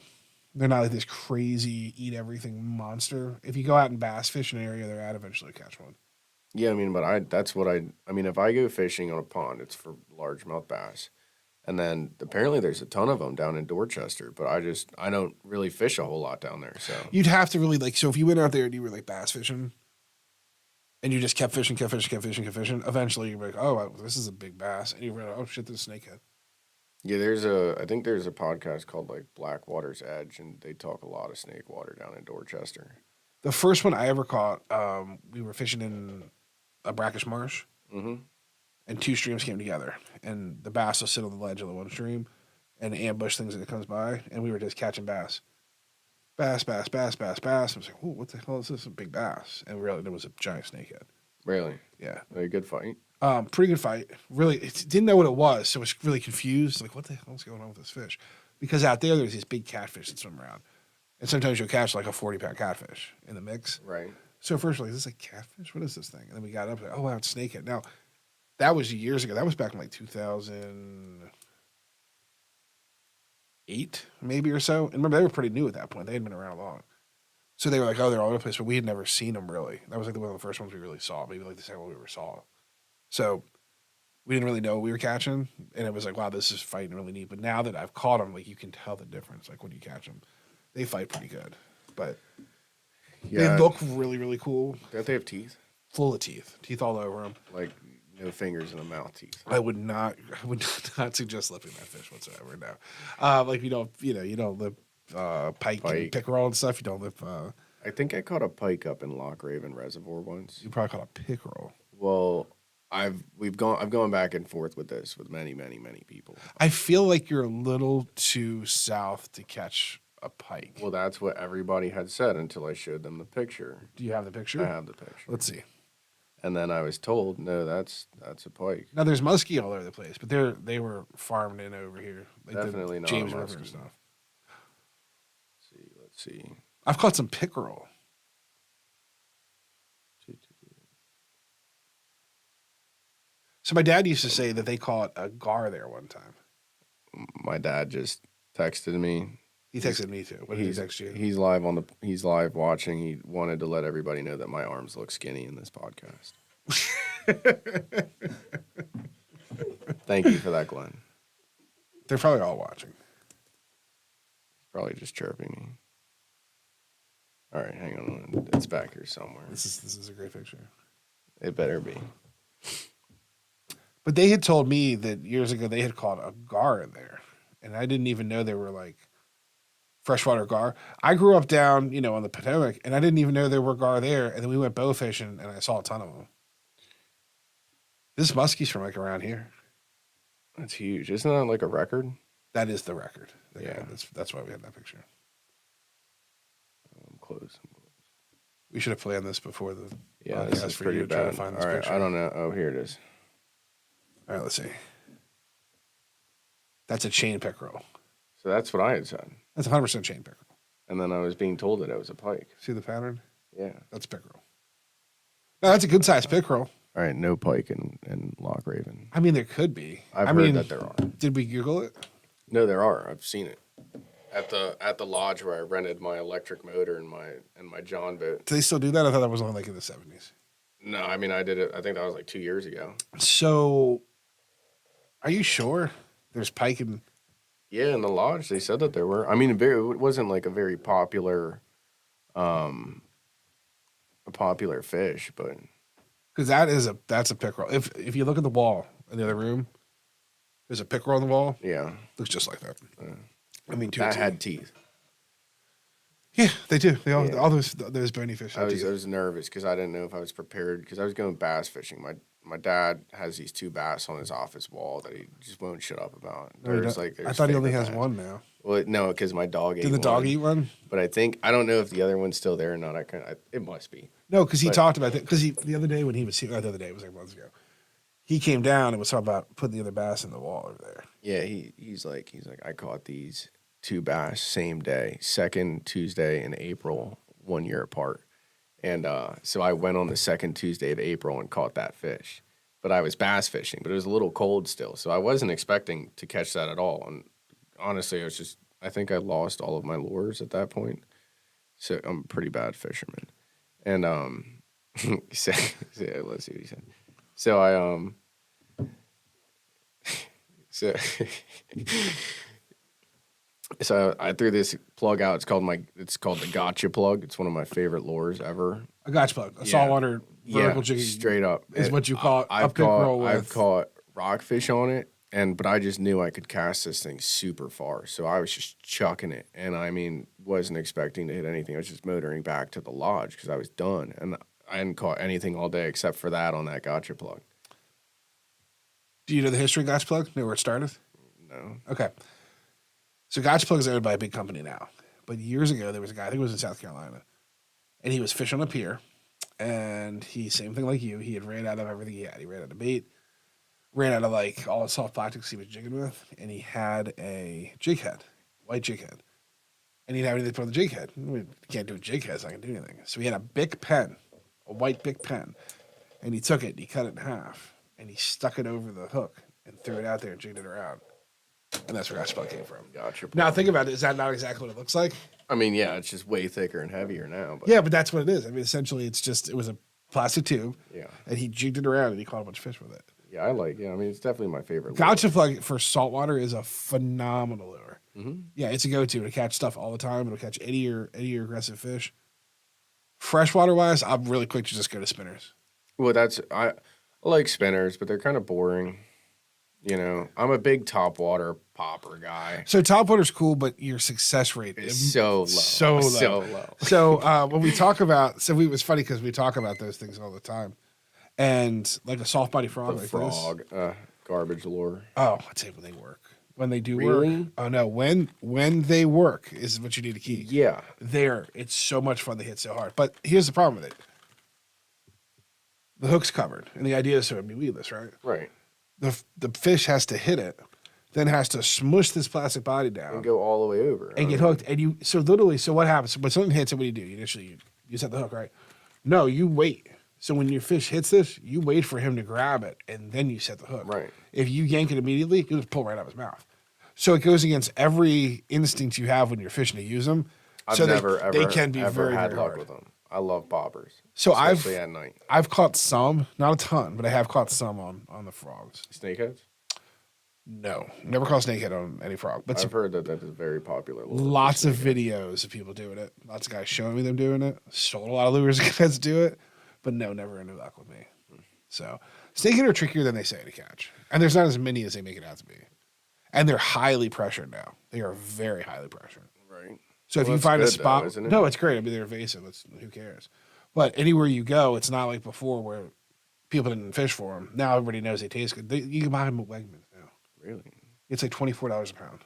They're not like this crazy eat everything monster. If you go out and bass fish in an area they're at, eventually catch one. Yeah, I mean, but if I go fishing on a pond, it's for largemouth bass. And then apparently there's a ton of them down in Dorchester, but I don't really fish a whole lot down there. So you'd have to really so if you went out there and you were like bass fishing and you just kept fishing, eventually you're like, oh, this is a big bass. And you realize, oh shit, this is a snakehead. Yeah, I think there's a podcast called like Blackwater's Edge, and they talk a lot of snake water down in Dorchester. The first one I ever caught, we were fishing in a brackish marsh, and two streams came together, and the bass will sit on the ledge of the one stream and ambush things that comes by, and we were just catching bass. Bass. I was like, oh, what the hell is this? A big bass. And really, it was a giant snakehead. Really? Yeah. A good fight? Pretty good fight. Really, it didn't know what it was, so it was really confused. Like, what the hell's going on with this fish? Because out there's these big catfish that swim around, and sometimes you'll catch like a 40-pound catfish in the mix. Right. So first, we're like, is this a catfish? What is this thing? And then we got up, like, oh wow, it's snakehead. Now, that was years ago. That was back in like 2008, maybe or so. And remember, they were pretty new at that point. They hadn't been around long. So they were like, oh, they're all over the place, but we had never seen them really. That was like one of the first ones we really saw, maybe like the second one we ever saw. So we didn't really know what we were catching, and it was like, wow, this is fighting really neat. But now that I've caught them, like you can tell the difference. Like when you catch them, they fight pretty good, but they look really, really cool. Don't they have teeth? Full of teeth all over them. Like no fingers in the mouth teeth. I would not suggest lipping that fish whatsoever. No, like you don't lip pike and pickerel and stuff. You don't lip. I think I caught a pike up in Loch Raven Reservoir once. You probably caught a pickerel. Well, I've gone back and forth with this with many people. I feel like you're a little too south to catch a pike. Well, that's what everybody had said until I showed them the picture. Do you have the picture? I have the picture. Let's see. And then I was told, no, that's a pike. Now there's muskie all over the place, but they were farmed in over here. Like Definitely not James a River and muskie. stuff. Let's see. I've caught some pickerel. So my dad used to say that they caught a gar there one time. My dad just texted me. He texted me too. What did he text you? He's live watching. He wanted to let everybody know that my arms look skinny in this podcast. Thank you for that, Glenn. They're probably all watching. Probably just chirping me. All right, hang on. It's back here somewhere. This is a great picture. It better be. But they had told me that years ago they had caught a gar in there, and I didn't even know they were like freshwater gar. I grew up down, on the Potomac, and I didn't even know there were gar there. And then we went bow fishing, and I saw a ton of them. This muskie's from like around here. That's huge. Isn't that like a record? That is the record. Yeah. That's why we had that picture. I'm close. We should have planned this before the podcast this is for pretty bad. To find this picture. I don't know. Oh, here it is. All right, let's see. That's a chain pickerel. So that's what I had said. That's 100% chain pickerel. And then I was being told that it was a pike. See the pattern? Yeah. That's pickerel. No, that's a good sized pickerel. All right, no pike in Loch Raven. I mean, there could be. I've heard that there are. Did we Google it? No, there are. I've seen it at the lodge where I rented my electric motor and my John boat. Do they still do that? I thought that was only like in the 70s. No, I mean I did it. I think that was like 2 years ago. So, are you sure there's pike in? Yeah, in the lodge they said that there were. I mean, it wasn't like a very popular, fish, but because that's a pickerel. If you look at the wall in the other room, there's a pickerel on the wall. Yeah, looks just like that. I mean, that had teeth. Yeah, they do. They all those bony fish. I was nervous because I didn't know if I was prepared because I was going bass fishing. My dad has these 2 bass on his office wall that he just won't shut up about. I thought he only has one now. Well, no, because my dog ate one. Did the dog eat one? But I don't know if the other one's still there or not. It must be. No, because he talked about that. Because the other day when he was here, the other day, it was like months ago, he came down and was talking about putting the other bass in the wall over there. Yeah, he's like, I caught these 2 bass same day, second Tuesday in April, 1 year apart. And so I went on the second Tuesday of April and caught that fish. But I was bass fishing, but it was a little cold still. So I wasn't expecting to catch that at all. And honestly, I think I lost all of my lures at that point. So I'm a pretty bad fisherman. And let's see what he said. So So I threw this plug out. It's called the Gotcha plug. It's one of my favorite lures ever. A gotcha plug, a saltwater vertical jigging, straight up is what you call it. I've caught rockfish on it, but I just knew I could cast this thing super far, so I was just chucking it, and I mean wasn't expecting to hit anything. I was just motoring back to the lodge because I was done, and I hadn't caught anything all day except for that on that gotcha plug. Do you know the history of gotcha plug? Know where it started? No. Okay. So Gotcha Plug is owned by a big company now. But years ago, there was a guy, I think it was in South Carolina, and he was fishing on a pier, And he, same thing like you, he had ran out of everything he had. He ran out of bait, ran out of like all the soft plastics he was jigging with, and he had a jig head, white jig head. And he didn't have anything to put on the jig head. You can't do a jig head, it's not going to do anything. So he had a Bic pen, a white Bic pen, and he took it and he cut it in half, and he stuck it over the hook and threw it out there and jigged it around. And that's where that spot came from. Gotcha. Now, think about it. Is that not exactly what it looks like? I mean, yeah, it's just way thicker and heavier now. But Yeah, but that's what it is. I mean, essentially, it was a plastic tube, yeah, and he jigged it around and he caught a bunch of fish with it. yeah, I mean, it's definitely my favorite. Gotcha plug for saltwater is a phenomenal lure. Mm-hmm. Yeah, it's a go-to to catch stuff all the time. It'll catch any of your aggressive fish. Freshwater wise, I'm really quick to just go to spinners. Well, I like spinners, but they're kind of boring. You know, I'm a big topwater popper guy. So topwater's cool, but your success rate It's so low. So low. So low. So when we talk about, it was funny because we talk about those things all the time, and like a soft body frog, The like frog, this. garbage lure. Oh, I'd say when they work. When they do Really? work. Oh no, when they work is what you need to keep. Yeah. It's so much fun. They hit so hard. But here's the problem with it. The hook's covered, and the idea is to be weedless, right? Right. The fish has to hit it, then has to smush this plastic body down And go all the way over. and get hooked. And so what happens? When something hits it, what do? You set the hook, right? No, you wait. So when your fish hits this, you wait for him to grab it, and then you set the hook. Right. If you yank it immediately, you'll just pull right out of his mouth. So it goes against every instinct you have when you're fishing to use them. I've so never they can be ever very, had very luck hard. with them. I love poppers. So especially at night. I've caught some, not a ton, but I have caught some on the frogs. Snakeheads? No, never caught snakehead on any frog, but I've heard that is very popular. Lure. lots of videos of people doing it. Lots of guys showing me them doing it. Sold a lot of lures guys do it, but no, never any luck with me. So snakehead are trickier than they say to catch, and there's not as many as they make it out to be. And they're highly pressured now. They are very highly pressured. Right. So if Well, you that's find a good, spot, though, isn't it? no, it's great. I mean, they're evasive. Who cares? But anywhere you go, it's not like before where people didn't fish for them. Now everybody knows they taste good. You can buy them at Wegmans now. Really? It's like $24 a pound.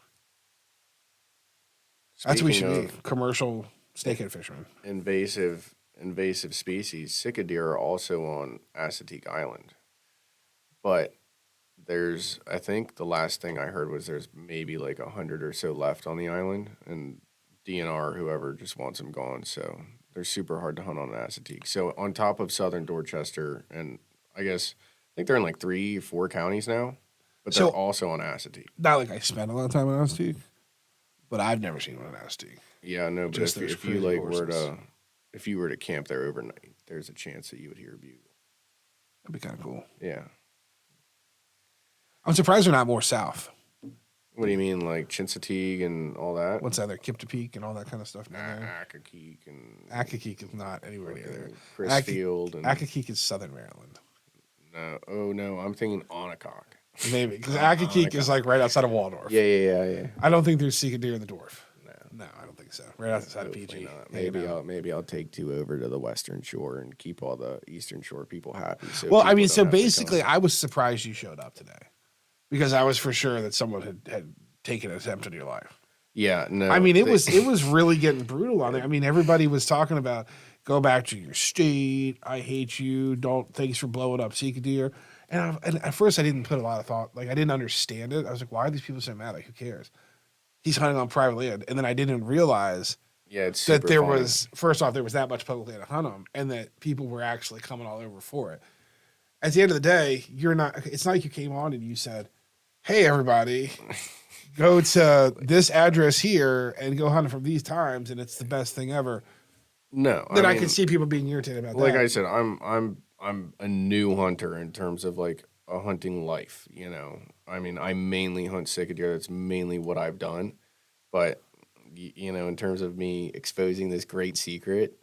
That's what we should be. Commercial snakehead fishermen. Invasive species. Sika deer are also on Assateague Island, but I think the last thing I heard was there's maybe like 100 or so left on the island, and DNR, whoever, just wants them gone. So they're super hard to hunt on Assateague. So on top of southern Dorchester, and I think they're in like 3 or 4 counties now, but they're also on Assateague. Not like I spent a lot of time on Assateague, but I've never seen one on Assateague. Yeah, no, but Just if those you crazy like horses. if you were to camp there overnight, there's a chance that you would hear a bugle. That'd be kind of cool. Yeah. I'm surprised they're not more south. What do you mean, like Chinsateague and all that? What's that there? Kiptopeke and all that kind of stuff. Akakeek and Akakeek is not anywhere near there. Chrisfield and Akakeek is southern Maryland. no, I'm thinking Ononcock. Maybe because Akakeek is like right outside of Waldorf. Yeah. I don't think there's Sika deer in the dwarf. No, I don't think so. Right outside of PG. Not. Maybe I'll take 2 over to the Western Shore and keep all the Eastern Shore people happy. So Well, I people mean, don't so have to come. basically, I was surprised you showed up today because I was for sure that someone had taken an attempt on your life. Yeah, no. I mean, it was really getting brutal on there. I mean, everybody was talking about go back to your state. I hate you. Thanks for blowing up Sika deer. And at first, I didn't put a lot of thought. Like, I didn't understand it. I was like, why are these people so mad? Like, who cares? He's hunting on private land. And then I didn't realize it's that there funny. was, first off, there was that much public land to hunt on, and that people were actually coming all over for it. At the end of the day, it's not like you came on and you said, hey, everybody, go to this address here and go hunting from these times, and it's the best thing ever. No, Then I can see people being irritated about like that. I said, I'm a new hunter in terms of like a hunting life. You know, I mean, I mainly hunt Sika deer. That's mainly what I've done. But you know, in terms of me exposing this great secret,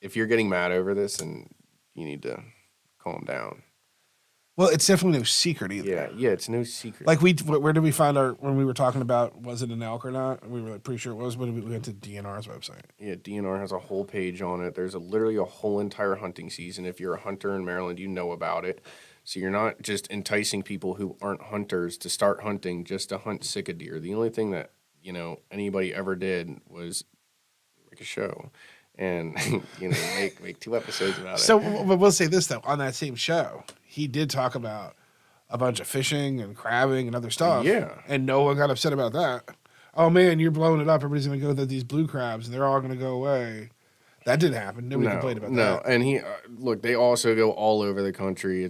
if you're getting mad over this, then you need to calm down. Well, it's definitely no secret either. Yeah, it's no secret. Like where did we find when we were talking about was it an elk or not? We were like, pretty sure it was, but we went to DNR's website. Yeah, DNR has a whole page on it. There's literally a whole entire hunting season. If you're a hunter in Maryland, you know about it. So you're not just enticing people who aren't hunters to start hunting just to hunt Sika deer. The only thing that, you know, anybody ever did was make a show. and make 2 episodes about it. So, but we'll say this though: on that same show, he did talk about a bunch of fishing and crabbing and other stuff. Yeah. And no one got upset about that. Oh man, you're blowing it up. Everybody's gonna go with these blue crabs, and they're all gonna go away. That didn't happen. Nobody complained about that. And he look, they also go all over the country.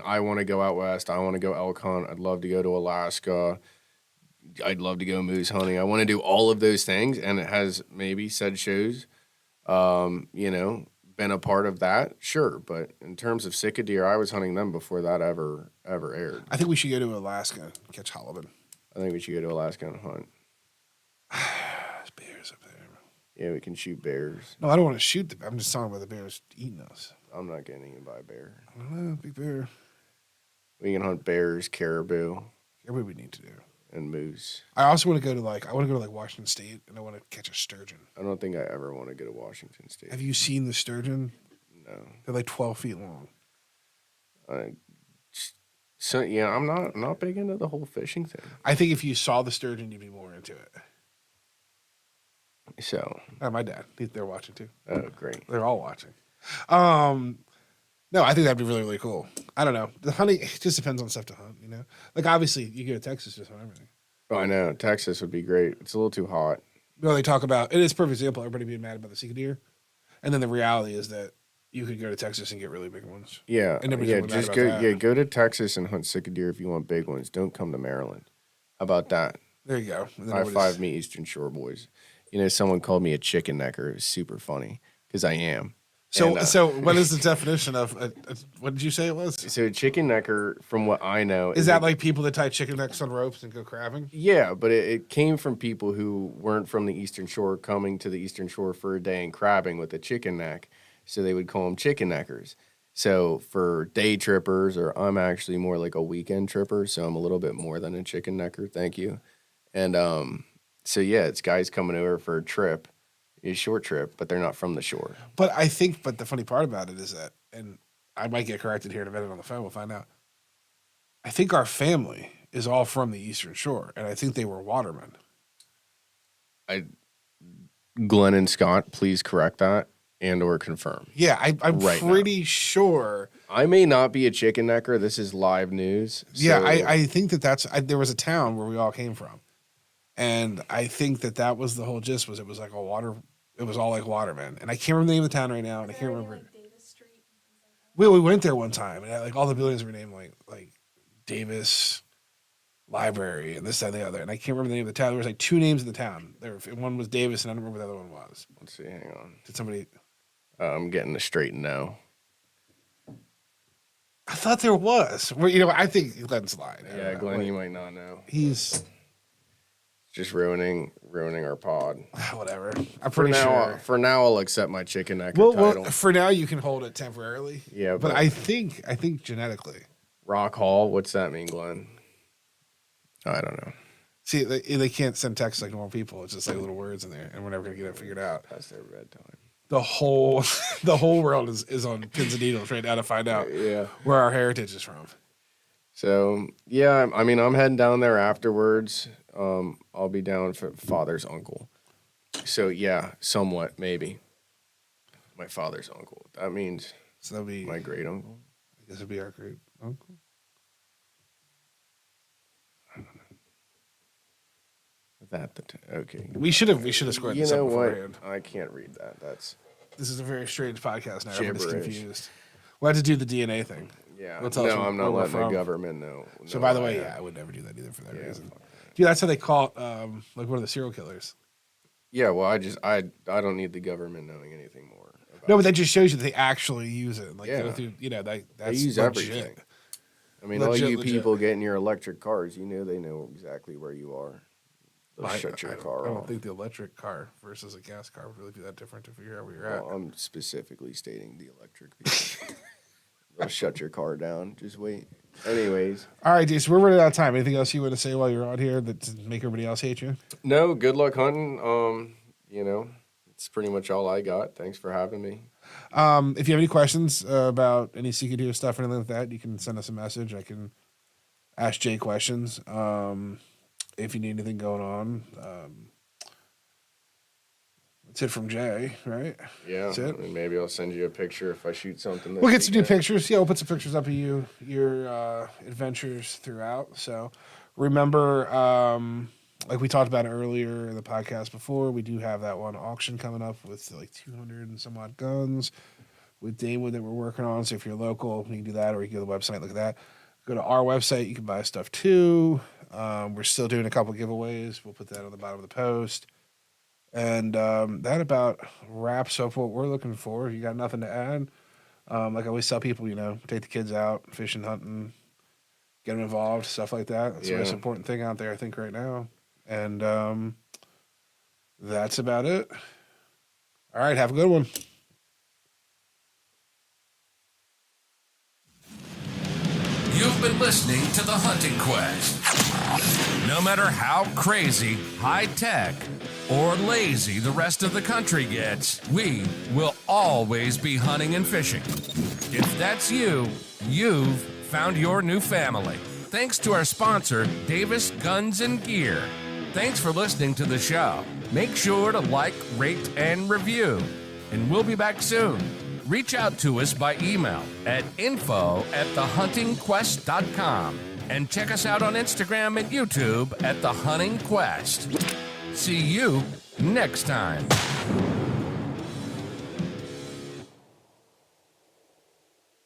I want to go out west. I want to go elk hunt. I'd love to go to Alaska. I'd love to go moose hunting. I want to do all of those things, and it has maybe said shows, been a part of that. Sure, but in terms of Sika deer, I was hunting them before that ever aired. I think we should go to Alaska and catch halibut. I think we should go to Alaska and hunt. There's bears up there. Yeah, we can shoot bears. No, I don't want to shoot them. I'm just talking about the bears eating us. I'm not getting eaten by a bear. I don't know, big bear. We can hunt bears, caribou, Here's what we need to do. and moose. I also want to go to Washington State, and I want to catch a sturgeon. I don't think I ever want to go to Washington State. Have you seen the sturgeon? No. They're like 12 feet long. I'm not big into the whole fishing thing. I think if you saw the sturgeon, you'd be more into it. So, My dad, they're watching too. oh, great. They're all watching. No, I think that'd be really, really cool. I don't know. The hunting, it just depends on stuff to hunt, Like, obviously, you go to Texas, just hunt everything. Oh, I know. Texas would be great. It's a little too hot. They talk about, it is a perfect example, everybody being mad about the Sika deer. And then the reality is that you could go to Texas and get really big ones. Yeah. And nobody's really mad just about go. that. Yeah, go to Texas and hunt Sika deer if you want big ones. Don't come to Maryland. How about that? There you go. And then High nobody's- five me, Eastern Shore boys. Someone called me a chicken necker. It was super funny because I am. So, And, what is the definition of, what did you say it was? So chicken necker, from what I know, Is that like people that tie chicken necks on ropes and go crabbing? Yeah, but it came from people who weren't from the Eastern Shore coming to the Eastern Shore for a day and crabbing with a chicken neck. So they would call them chicken neckers. So for day trippers, or I'm actually more like a weekend tripper, so I'm a little bit more than a chicken necker. Thank you. And so yeah, it's guys coming over for a trip, a short trip, but they're not from the shore. But the funny part about it is that, and I might get corrected here in a minute on the phone, we'll find out. I think our family is all from the Eastern Shore, and I think they were watermen. Glenn and Scott, please correct that and or confirm. Yeah, I'm Right pretty sure. I may not be a chicken necker. This is live news. Yeah, so- I think there was a town where we all came from. And I think that was the whole gist, it was like it was all like watermen. And I can't remember the name of the town right now, and I can't remember. Like Davis Street and things like that. We went there one time, and like all the buildings were named like Davis Library and this, that, and the other. And I can't remember the name of the town. There was like 2 names of the town. One was Davis, and I don't remember what the other one was. Let's see, hang on. Did somebody? I'm getting a straight no. I thought there was. Well, I think Glenn's lying. I don't Yeah, know. Glenn, Like, you might not know. he's Just ruining our pod. whatever. I'm pretty sure. For now, I'll accept my chicken necker Well, title. for now you can hold it temporarily. Yeah, but but- I think genetically. Rock Hall, what's that mean, Glenn? I don't know. See, they can't send texts like normal people. It's just like little words in there, and we're never gonna get it figured out. That's their bedtime. The whole world is on pins and needles right now to find out Yeah. where our heritage is from. So yeah, I'm heading down there afterwards. I'll be down for father's uncle. So yeah, somewhat maybe. My father's uncle. That means So that'll be my great uncle. I guess it'll be our great uncle. Okay. We should have squared You this up know what? beforehand. I can't read that. That's This is a very strange podcast now. Everybody's Gibberish. confused. We'll have to do the DNA thing. yeah. We'll tell us No, I'm where not we're letting the from. government know. So No, by the way, yeah, I would never do that either for that Yeah, reason. fuck that. Dude, that's how they call it, like one of the serial killers. Yeah, well, I don't need the government knowing anything more. About No, but that just shows you that they actually use it. Like Yeah. go through, that's they use legit. everything. I mean, all Legit, you legit. people getting your electric cars, they know exactly where you are. They'll shut your car I don't off. think the electric car versus a gas car would really be that different to figure out where you're at. Well, I'm specifically stating the electric vehicle. They'll shut your car down. Just wait. Anyways, All right, dude. So we're running out of time. Anything else you want to say while you're on here that to make everybody else hate you? no, good luck hunting. It's pretty much all I got. Thanks for having me. If you have any questions about any Sika Deer stuff or anything like that, you can send us a message. I can ask Jay questions. If you need anything going on, That's it from Jay, right? Yeah, That's it. I mean, maybe I'll send you a picture if I shoot something. This We'll get some new weekend. pictures. Yeah, we'll put some pictures up of your adventures throughout. So remember, like we talked about earlier in the podcast before, we do have that one auction coming up with like 200 and some odd guns with Damewood that we're working on. So if you're local, you can do that, or you can go to the website, look at that. Go to our website, you can buy stuff too. We're still doing a couple giveaways. We'll put that on the bottom of the post. And that about wraps up what we're looking for. If you got nothing to add, like I always tell people, take the kids out, fishing, hunting, get them involved, stuff like that. That's the most important thing out there, I think, right now. And that's about it. All right, have a good one. You've been listening to The Hunting Quest. No matter how crazy, high-tech, or lazy the rest of the country gets, we will always be hunting and fishing. If that's you, you've found your new family. Thanks to our sponsor, Davis Guns and Gear. Thanks for listening to the show. Make sure to like, rate, and review. And we'll be back soon. Reach out to us by email at info@thehuntingquest.com and check us out on Instagram and YouTube at The Hunting Quest. See you next time.